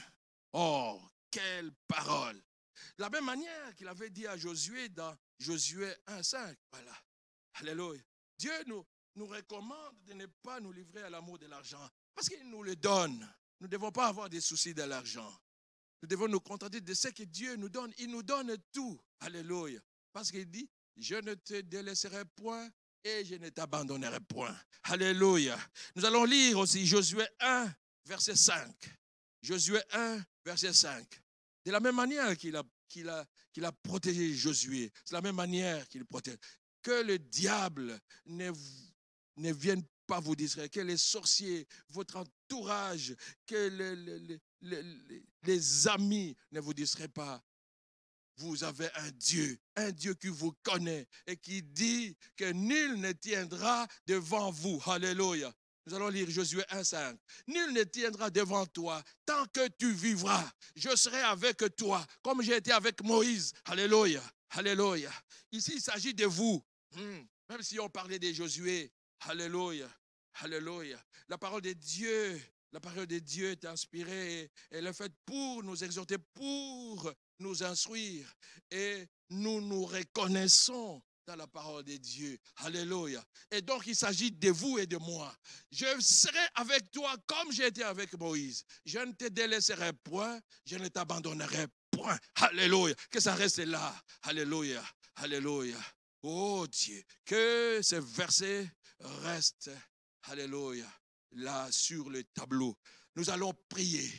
Oh, quelle parole! De la même manière qu'il avait dit à Josué dans Josué 1,5. Voilà. Alléluia. Dieu nous recommande de ne pas nous livrer à l'amour de l'argent. Parce qu'il nous le donne. Nous ne devons pas avoir des soucis de l'argent. Nous devons nous contenter de ce que Dieu nous donne. Il nous donne tout. Alléluia. Parce qu'il dit, je ne te délaisserai point et je ne t'abandonnerai point. Alléluia. Nous allons lire aussi Josué 1, verset 5. Josué 1, verset 5. De la même manière qu'il a protégé Josué, c'est la même manière qu'il protège. Que le diable ne vienne pas vous distraire, que les sorciers, votre entourage, que les amis ne vous distraient pas. Vous avez un Dieu qui vous connaît et qui dit que nul ne tiendra devant vous. Alléluia. Nous allons lire Josué 1,5. Nul ne tiendra devant toi tant que tu vivras. Je serai avec toi, comme j'ai été avec Moïse. Alléluia. Alléluia. Ici, il s'agit de vous. Même si on parlait de Josué. Alléluia. Alléluia. La parole de Dieu est inspirée et elle est faite pour nous exhorter, pour nous instruire. Et nous nous reconnaissons dans la parole de Dieu. Alléluia. Et donc, il s'agit de vous et de moi. Je serai avec toi comme j'ai été avec Moïse. Je ne te délaisserai point, je ne t'abandonnerai point. Alléluia. Que ça reste là. Alléluia. Alléluia. Oh Dieu, que ce verset reste, alléluia, là sur le tableau. Nous allons prier.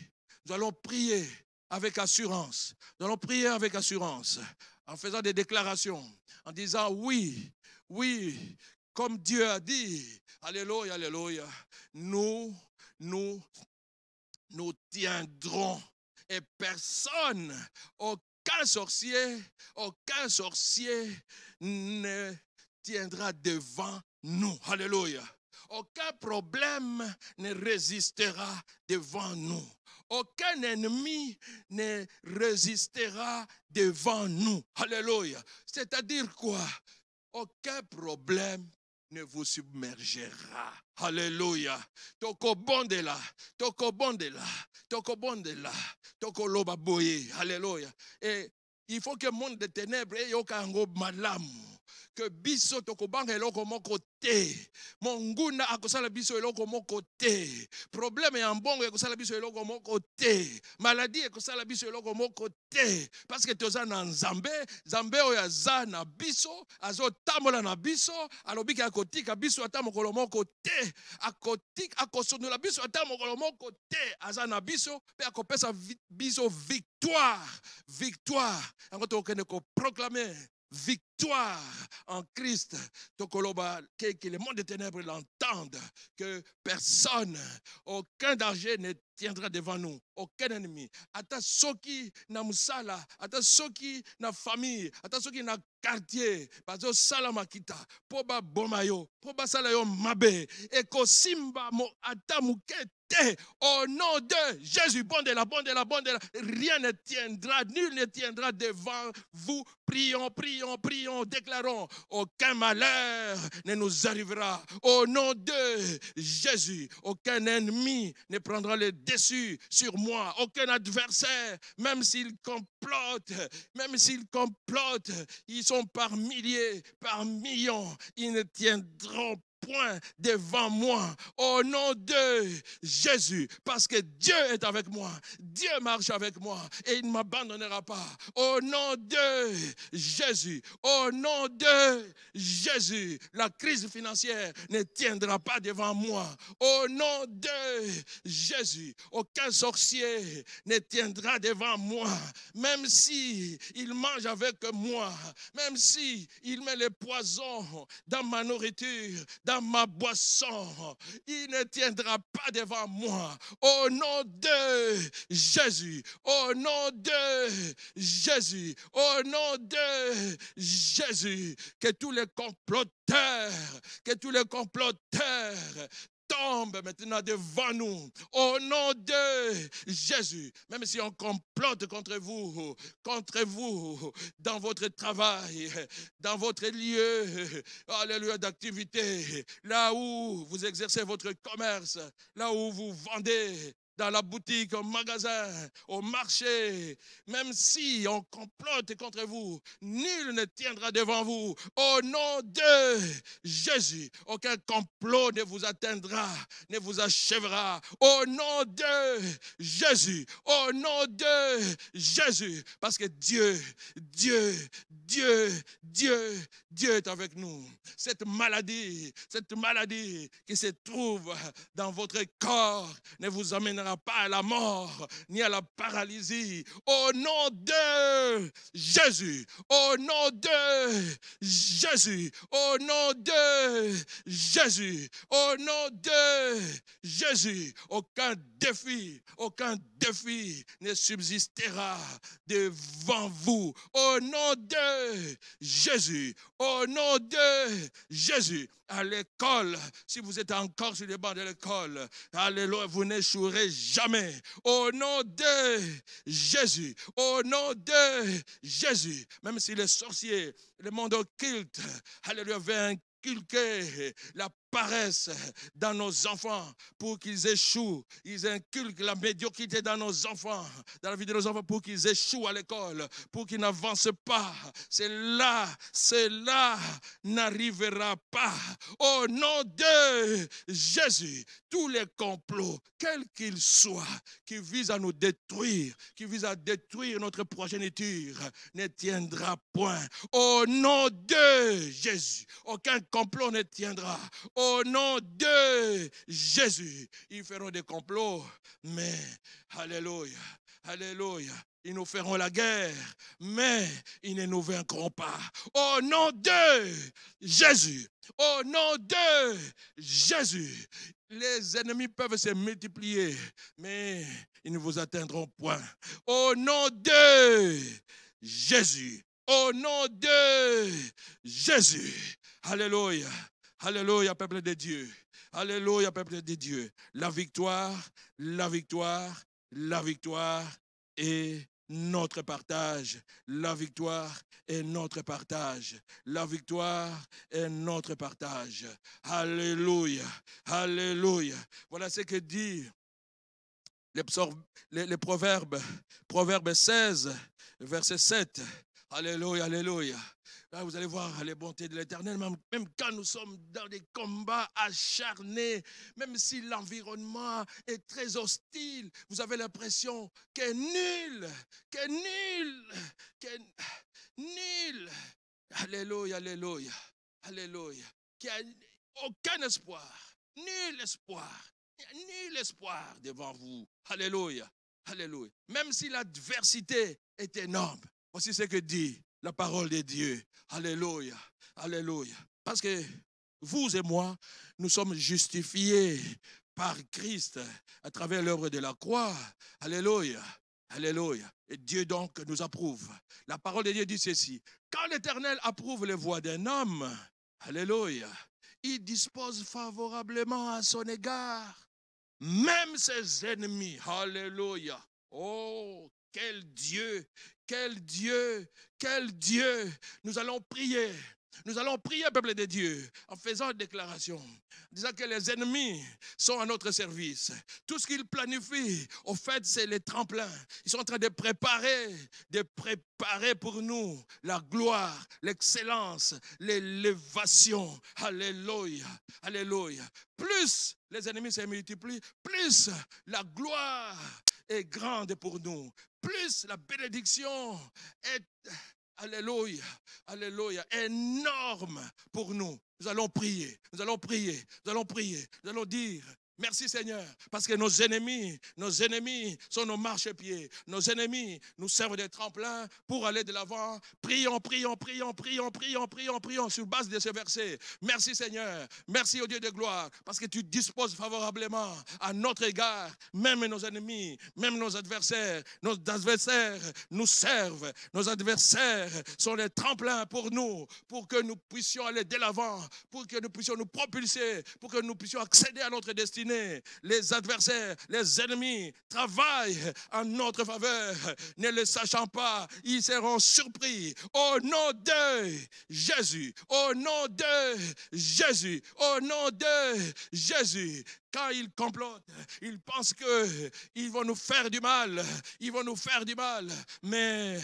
Nous allons prier avec assurance. Nous allons prier avec assurance, en faisant des déclarations, en disant oui, oui, comme Dieu a dit, alléluia, alléluia, nous tiendrons et personne, aucun sorcier ne tiendra devant nous. Alléluia. Aucun problème ne résistera devant nous. Aucun ennemi ne résistera devant nous. Alléluia. C'est-à-dire quoi? Aucun problème ne vous submergera. Alléluia. Toko bondela, toko bondela, toko bondela, toko loba boye. Alléluia. Et il faut que le monde des ténèbres ait un malamu. Que biso tokobanga eloko moko te. Monguna akosala biso eloko moko te. Problème ya mbongo ekosala biso eloko moko te. Maladie ekosala biso eloko moko te. Parce que toza na Nzambe, Nzambe oyo aza na biso, azotambola na biso, alobiki akotika biso ata mokolo moko te. Akosondola biso ata mokolo moko te. Aza na biso pe akopesa biso victoire. Victoire. Yango tokende ko proclamer victoire en Christ. Que le monde des ténèbres l'entende, que personne, aucun danger ne tiendra devant nous, aucun ennemi. Ata soki na musala, ata soki na famille, ata soki na quartier, bazo sala makita, poba bomayo, poba sala yo mabe, eko simba mo ata mukete. Au nom de Jésus, bon de la, rien ne tiendra, nul ne tiendra devant vous. Prions, prions, prions, déclarons, aucun malheur ne nous arrivera. Au nom de Jésus, aucun ennemi ne prendra le dessus sur moi, aucun adversaire, même s'ils complotent, ils sont par milliers, par millions, ils ne tiendront point devant moi, au nom de Jésus, parce que Dieu est avec moi, Dieu marche avec moi et il ne m'abandonnera pas. Au nom de Jésus, au nom de Jésus, la crise financière ne tiendra pas devant moi. Au nom de Jésus, aucun sorcier ne tiendra devant moi, même si il mange avec moi, même si il met les poisons dans ma nourriture, dans ma boisson, il ne tiendra pas devant moi. Au nom de Jésus, au nom de Jésus, au nom de Jésus, que tous les comploteurs tombe maintenant devant nous, au nom de Jésus. Même si on complote contre vous, dans votre travail, dans votre lieu, alléluia, d'activité, là où vous exercez votre commerce, là où vous vendez dans la boutique, au magasin, au marché, même si on complote contre vous, nul ne tiendra devant vous. Au nom de Jésus, aucun complot ne vous atteindra, ne vous achèvera. Au nom de Jésus, au nom de Jésus, parce que Dieu est avec nous. Cette maladie qui se trouve dans votre corps ne vous amènera pas à la mort ni à la paralysie. Au nom de Jésus, au nom de Jésus, au nom de Jésus, au nom de Jésus, aucun défi ne subsistera devant vous. Au nom de Jésus, au nom de Jésus, à l'école, si vous êtes encore sur les bancs de l'école, alléluia, vous n'échouerez jamais. Au nom de Jésus, au nom de Jésus, même si les sorciers, le monde occulte, alléluia, veut inculquer la paresse dans nos enfants pour qu'ils échouent. Ils inculquent la médiocrité dans nos enfants, dans la vie de nos enfants, pour qu'ils échouent à l'école, pour qu'ils n'avancent pas. Cela n'arrivera pas. Au nom de Jésus, tous les complots, quels qu'ils soient, qui visent à nous détruire, qui visent à détruire notre progéniture, ne tiendra point. Au nom de Jésus, aucun complot ne tiendra. Au nom de Jésus, ils feront des complots, mais alléluia, alléluia, ils nous feront la guerre, mais ils ne nous vaincront pas. Au nom de Jésus, au nom de Jésus, les ennemis peuvent se multiplier, mais ils ne vous atteindront point. Au nom de Jésus, au nom de Jésus, alléluia. Alléluia, peuple de Dieu. Alléluia, peuple de Dieu. La victoire est notre partage. La victoire est notre partage. La victoire est notre partage. Alléluia, alléluia. Voilà ce que dit les proverbes. Proverbe 16, verset 7. Alléluia, alléluia. Là, vous allez voir les bontés de l'Éternel, même quand nous sommes dans des combats acharnés, même si l'environnement est très hostile, vous avez l'impression que nul, alléluia, alléluia, alléluia, qu'il n'y a aucun espoir, nul espoir devant vous, alléluia, alléluia. Même si l'adversité est énorme, voici ce que dit la parole de Dieu. Alléluia, alléluia. Parce que vous et moi, nous sommes justifiés par Christ à travers l'œuvre de la croix. Alléluia, alléluia. Et Dieu donc nous approuve. La parole de Dieu dit ceci. Quand l'Éternel approuve les voies d'un homme, alléluia, il dispose favorablement à son égard. Même ses ennemis, alléluia. Oh, quel Dieu, quel Dieu, quel Dieu. Nous allons prier, peuple de Dieu, en faisant une déclaration, disant que les ennemis sont à notre service. Tout ce qu'ils planifient, au fait, c'est les tremplins. Ils sont en train de préparer pour nous la gloire, l'excellence, l'élévation. Alléluia, alléluia. Plus les ennemis se multiplient, plus la gloire est grande pour nous, plus la bénédiction est, alléluia, alléluia, énorme pour nous. Nous allons prier, nous allons dire, merci Seigneur, parce que nos ennemis sont nos marchepieds. Nos ennemis nous servent de tremplin pour aller de l'avant. Prions sur base de ce verset. Merci Seigneur, merci au Dieu de gloire, parce que tu disposes favorablement à notre égard. Même nos ennemis, même nos adversaires nous servent. Nos adversaires sont des tremplins pour nous, pour que nous puissions aller de l'avant, pour que nous puissions nous propulser, pour que nous puissions accéder à notre destinée. Les adversaires, les ennemis travaillent en notre faveur. Ne le sachant pas, ils seront surpris. Au nom de Jésus, au nom de Jésus, au nom de Jésus, quand ils complotent, ils pensent qu'ils vont nous faire du mal. Ils vont nous faire du mal. Mais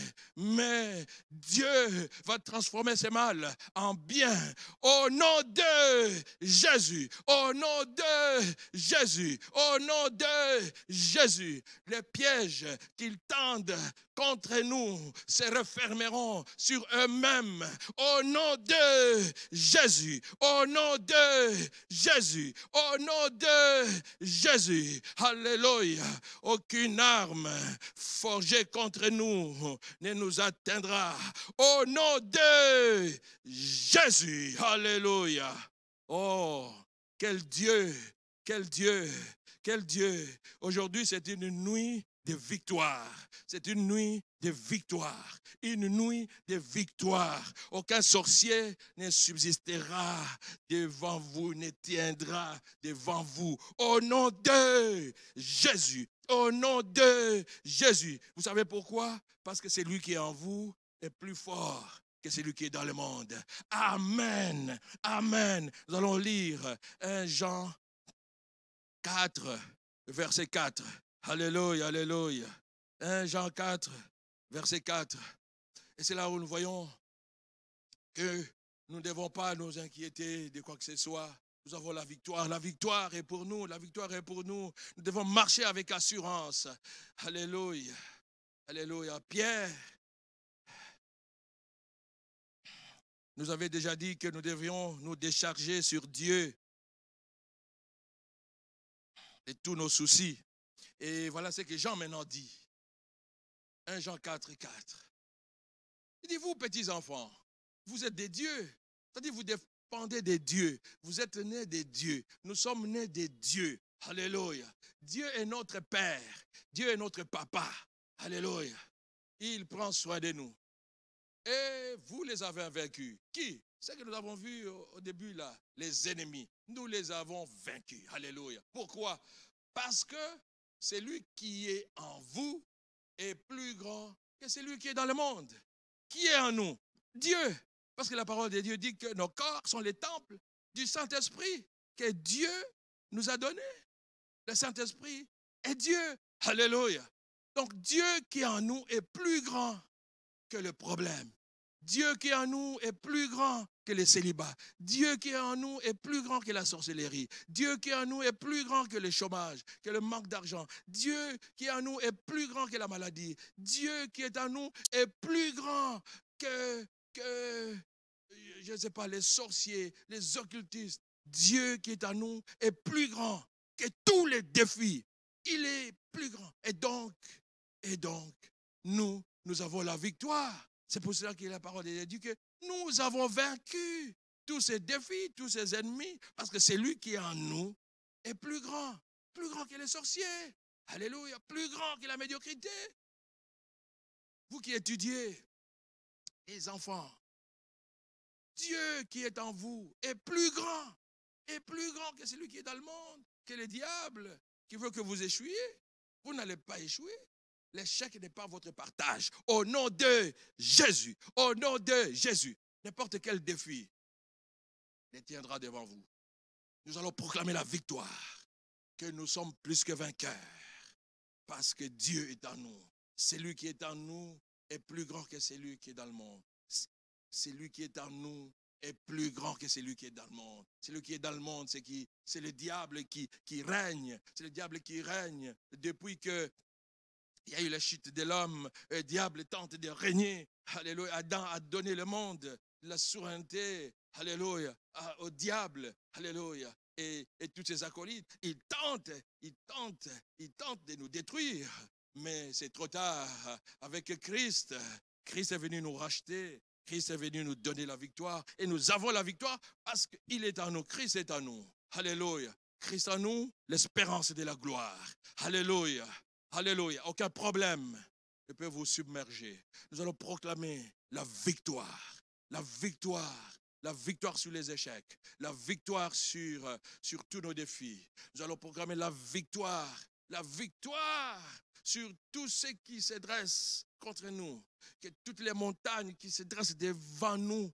Dieu va transformer ce mal en bien. Au nom de Jésus. Au nom de Jésus. Au nom de Jésus. Les pièges qu'ils tendent contre nous se refermeront sur eux-mêmes. Au nom de Jésus. Au nom de Jésus. Au nom de Jésus. Alléluia. Aucune arme forgée contre nous ne nous atteindra. Au nom de Jésus. Alléluia. Oh, quel Dieu, quel Dieu, quel Dieu. Aujourd'hui, c'est une nuit de victoire. C'est une nuit de victoire. Une nuit de victoire. Aucun sorcier ne subsistera devant vous, ne tiendra devant vous. Au nom de Jésus. Au nom de Jésus. Vous savez pourquoi? Parce que c'est lui qui est en vous est plus fort que celui qui est dans le monde. Amen. Amen. Nous allons lire 1 Jean 4, verset 4. Alléluia, alléluia. 1 Jean 4, verset 4. Et c'est là où nous voyons que nous ne devons pas nous inquiéter de quoi que ce soit. Nous avons la victoire. La victoire est pour nous. La victoire est pour nous. Nous devons marcher avec assurance. Alléluia. Alléluia. Pierre nous avait déjà dit que nous devions nous décharger sur Dieu de tous nos soucis. Et voilà ce que Jean maintenant dit. 1 Jean 4, 4. Il dit, vous, petits enfants, vous êtes des dieux. C'est-à-dire, vous dépendez des dieux. Vous êtes nés des dieux. Nous sommes nés des dieux. Alléluia. Dieu est notre Père. Dieu est notre Papa. Alléluia. Il prend soin de nous. Et vous les avez vaincus. Qui? C'est que nous avons vu au début là, les ennemis. Nous les avons vaincus. Alléluia. Pourquoi? Parce que celui qui est en vous est plus grand que celui qui est dans le monde. Qui est en nous? Dieu. Parce que la parole de Dieu dit que nos corps sont les temples du Saint-Esprit que Dieu nous a donné. Le Saint-Esprit est Dieu. Alléluia. Donc Dieu qui est en nous est plus grand que le problème. Dieu qui est en nous est plus grand que le célibat. Dieu qui est en nous est plus grand que la sorcellerie. Dieu qui est en nous est plus grand que le chômage, que le manque d'argent. Dieu qui est en nous est plus grand que la maladie. Dieu qui est en nous est plus grand que je ne sais pas, les sorciers, les occultistes. Dieu qui est en nous est plus grand que tous les défis. Il est plus grand. Et donc, nous avons la victoire. C'est pour cela que la parole de Dieu dit que nous avons vaincu tous ces défis, tous ces ennemis, parce que c'est lui qui est en nous est plus grand que les sorciers. Alléluia, plus grand que la médiocrité. Vous qui étudiez, les enfants, Dieu qui est en vous est plus grand que celui qui est dans le monde, que le diable qui veut que vous échouiez. Vous n'allez pas échouer. L'échec n'est pas votre partage. Au nom de Jésus, au nom de Jésus, n'importe quel défi les tiendra devant vous. Nous allons proclamer la victoire, que nous sommes plus que vainqueurs, parce que Dieu est en nous. Celui qui est en nous est plus grand que celui qui est dans le monde. Celui qui est en nous est plus grand que celui qui est dans le monde. Celui qui est dans le monde, c'est le diable qui règne. C'est le diable qui règne depuis que il y a eu la chute de l'homme. Le diable tente de régner. Alléluia. Adam a donné le monde, la souveraineté. Alléluia. Au diable. Alléluia. Et tous ses acolytes, ils tentent de nous détruire. Mais c'est trop tard. Avec Christ est venu nous racheter. Christ est venu nous donner la victoire. Et nous avons la victoire parce qu'il est en nous. Christ est en nous. Alléluia. Christ en nous, l'espérance de la gloire. Alléluia. Alléluia. Aucun problème ne peut vous submerger. Nous allons proclamer la victoire. La victoire. La victoire sur les échecs. La victoire sur tous nos défis. Nous allons proclamer la victoire. La victoire sur tout ce qui se dresse contre nous. Que toutes les montagnes qui se dressent devant nous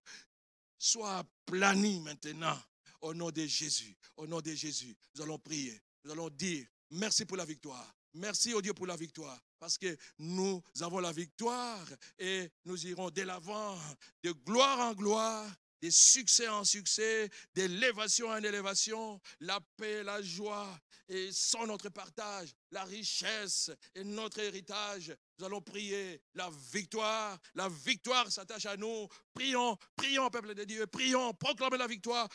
soient aplanies maintenant. Au nom de Jésus, au nom de Jésus, nous allons prier. Nous allons dire merci pour la victoire. Merci au Dieu pour la victoire. Parce que nous avons la victoire et nous irons de l'avant, de gloire en gloire, de succès en succès, d'élévation en élévation, la paix, la joie et sont notre partage, la richesse et notre héritage. Nous allons prier la victoire s'attache à nous. Prions, prions, peuple de Dieu, prions, proclamez la victoire,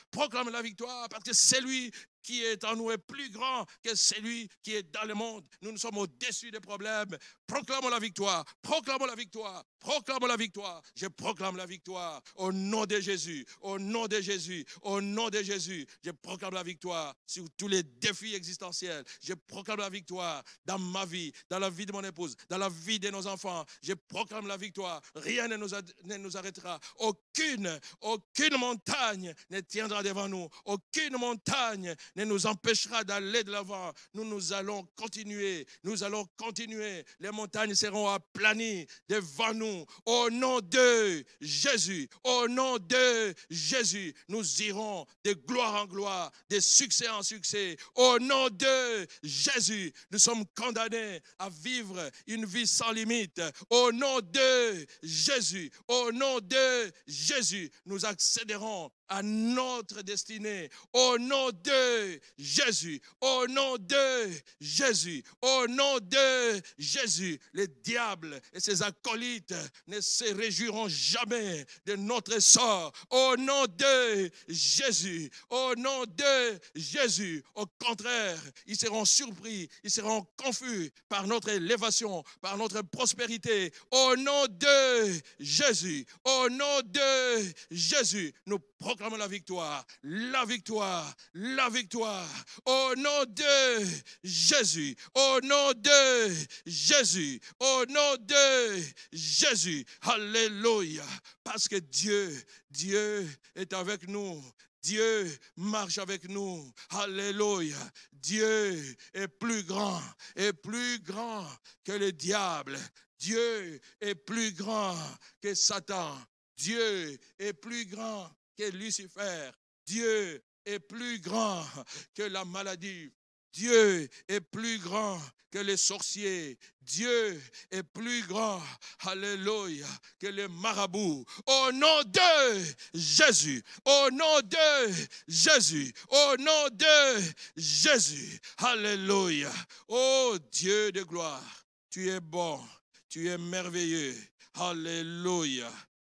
parce que c'est lui qui est en nous est plus grand que celui qui est dans le monde. Nous sommes au-dessus des problèmes. Proclamons la victoire, proclamons la victoire, proclamons la victoire. Je proclame la victoire au nom de Jésus, au nom de Jésus, au nom de Jésus. Je proclame la victoire sur tous les défis existentiels. Je proclame la victoire dans ma vie, dans la vie de mon épouse, dans la vie de nos enfants. Je proclame la victoire. Rien ne nous arrêtera. Aucune montagne ne tiendra devant nous. Aucune montagne ne nous empêchera d'aller de l'avant. Nous allons continuer. Nous allons continuer. Les montagnes seront aplanies devant nous. Au nom de Jésus, au nom de Jésus, nous irons de gloire en gloire, de succès en succès. Au nom de Jésus, nous sommes condamnés à vivre une vie sans limite. Au nom de Jésus, au nom de Jésus, nous accéderons à notre destinée. Au nom de Jésus, au nom de Jésus, au nom de Jésus, les diables et ses acolytes ne se réjouiront jamais de notre sort. Au nom de Jésus, au nom de Jésus, au contraire, ils seront surpris, ils seront confus par notre élévation, par notre prospérité. Au nom de Jésus, au nom de Jésus, nous proclamons la victoire, la victoire, la victoire. Au nom de Jésus, au nom de Jésus, au nom de Jésus. Alléluia. Parce que Dieu est avec nous. Dieu marche avec nous. Alléluia. Dieu est plus grand que le diable. Dieu est plus grand que Satan. Dieu est plus grand que Lucifer. Dieu est plus grand que la maladie. Dieu est plus grand que les sorciers. Dieu est plus grand, alléluia, que les marabouts. Au nom de Jésus, au nom de Jésus, au nom de Jésus, alléluia. Oh Dieu de gloire, tu es bon, tu es merveilleux, alléluia.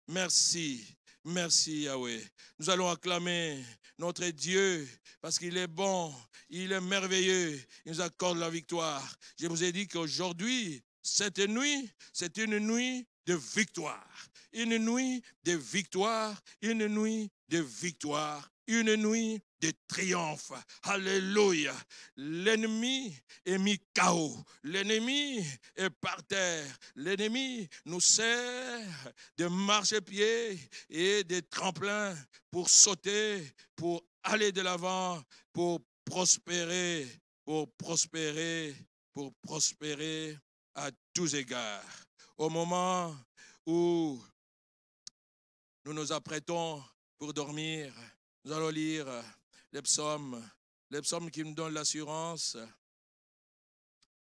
Merci, merci Yahweh. Nous allons acclamer notre Dieu parce qu'il est bon, il est merveilleux, il nous accorde la victoire. Je vous ai dit qu'aujourd'hui, cette nuit, c'est une nuit de victoire. Une nuit de victoire, une nuit de victoire, une nuit de triomphe. Alléluia. L'ennemi est mis KO. L'ennemi est par terre. L'ennemi nous sert de marchepied et de tremplin pour sauter, pour aller de l'avant, pour prospérer, à tous égards. Au moment où nous nous apprêtons pour dormir, nous allons lire les psaumes qui nous donnent l'assurance.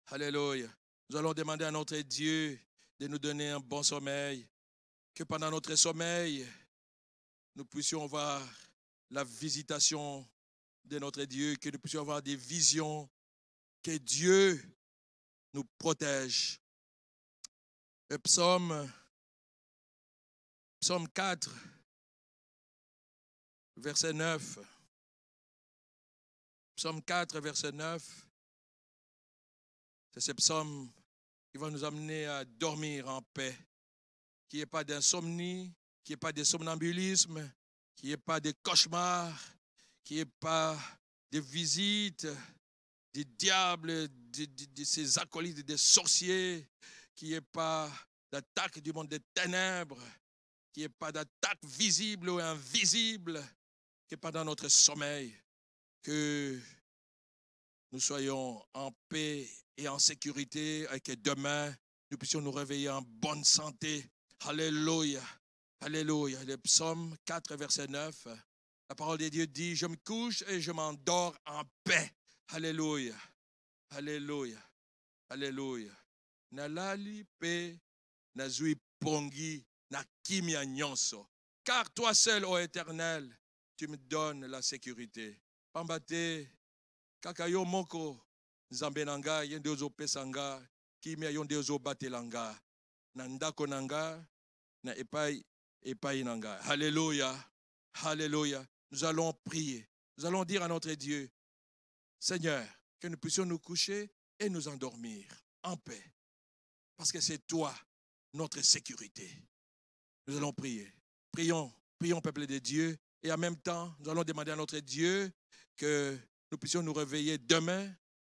Alléluia. Nous allons demander à notre Dieu de nous donner un bon sommeil, que pendant notre sommeil, nous puissions voir la visitation de notre Dieu, que nous puissions avoir des visions, que Dieu nous protège. Le psaume 4, verset 9. Psaume 4, verset 9. C'est ce psaume qui va nous amener à dormir en paix. Qu'il n'y ait pas d'insomnie, qu'il n'y ait pas de somnambulisme, qu'il n'y ait pas de cauchemars, qu'il n'y ait pas de visites des diables, de ces acolytes, des sorciers, qu'il n'y ait pas d'attaque du monde des ténèbres, qu'il n'y ait pas d'attaque visible ou invisible, que pendant notre sommeil, que nous soyons en paix et en sécurité et que demain, nous puissions nous réveiller en bonne santé. Alléluia. Alléluia. Le psaume 4, verset 9. La parole de Dieu dit, je me couche et je m'endors en paix. Alléluia. Alléluia. Alléluia. Nalali pe nazui pongi na kimia nyonso. Car toi seul, ô Éternel, tu me donnes la sécurité. Pambate, kakayo moko, nzambe nanga, yende ozo pesanga, kimia yonde ozo batelanga, na ndako nanga, na epai nanga. Alléluia. Alléluia. Nous allons prier. Nous allons dire à notre Dieu, Seigneur, que nous puissions nous coucher et nous endormir en paix. Parce que c'est toi, notre sécurité. Nous allons prier. Prions, prions, peuple de Dieu. Et en même temps, nous allons demander à notre Dieu que nous puissions nous réveiller demain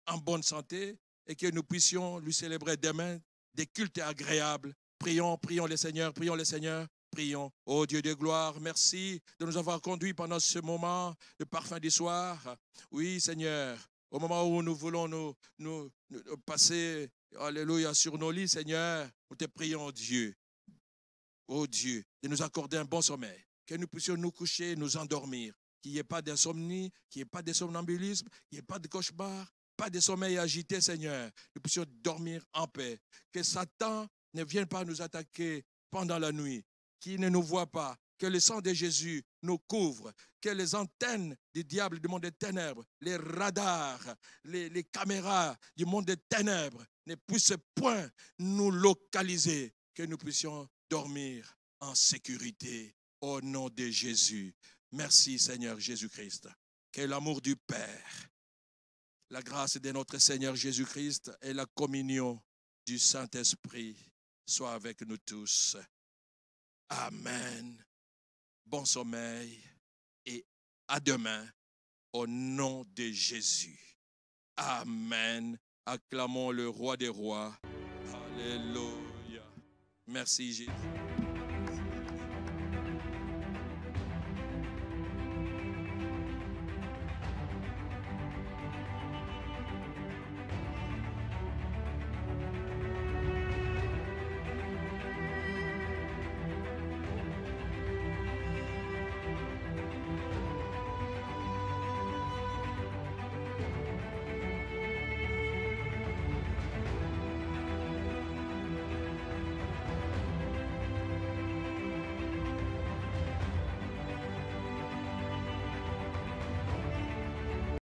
en bonne santé et que nous puissions lui célébrer demain des cultes agréables. Prions, prions les seigneurs, prions les seigneurs. Prions. Oh Dieu de gloire, merci de nous avoir conduits pendant ce moment de parfum du soir. Oui, Seigneur, au moment où nous voulons nous passer, alléluia, sur nos lits, Seigneur, nous te prions, Dieu. Oh Dieu, de nous accorder un bon sommeil, que nous puissions nous coucher, nous endormir, qu'il n'y ait pas d'insomnie, qu'il n'y ait pas de somnambulisme, qu'il n'y ait pas de cauchemar, pas de sommeil agité, Seigneur. Nous puissions dormir en paix. Que Satan ne vienne pas nous attaquer pendant la nuit, qu'il ne nous voit pas, que le sang de Jésus nous couvre, que les antennes du diable du monde des ténèbres, les radars, les caméras du monde des ténèbres ne puissent point nous localiser, que nous puissions dormir en sécurité au nom de Jésus. Merci Seigneur Jésus-Christ. Que l'amour du Père, la grâce de notre Seigneur Jésus-Christ et la communion du Saint-Esprit soient avec nous tous. Amen. Bon sommeil et à demain au nom de Jésus. Amen. Acclamons le roi des rois. Alléluia. Merci Jésus.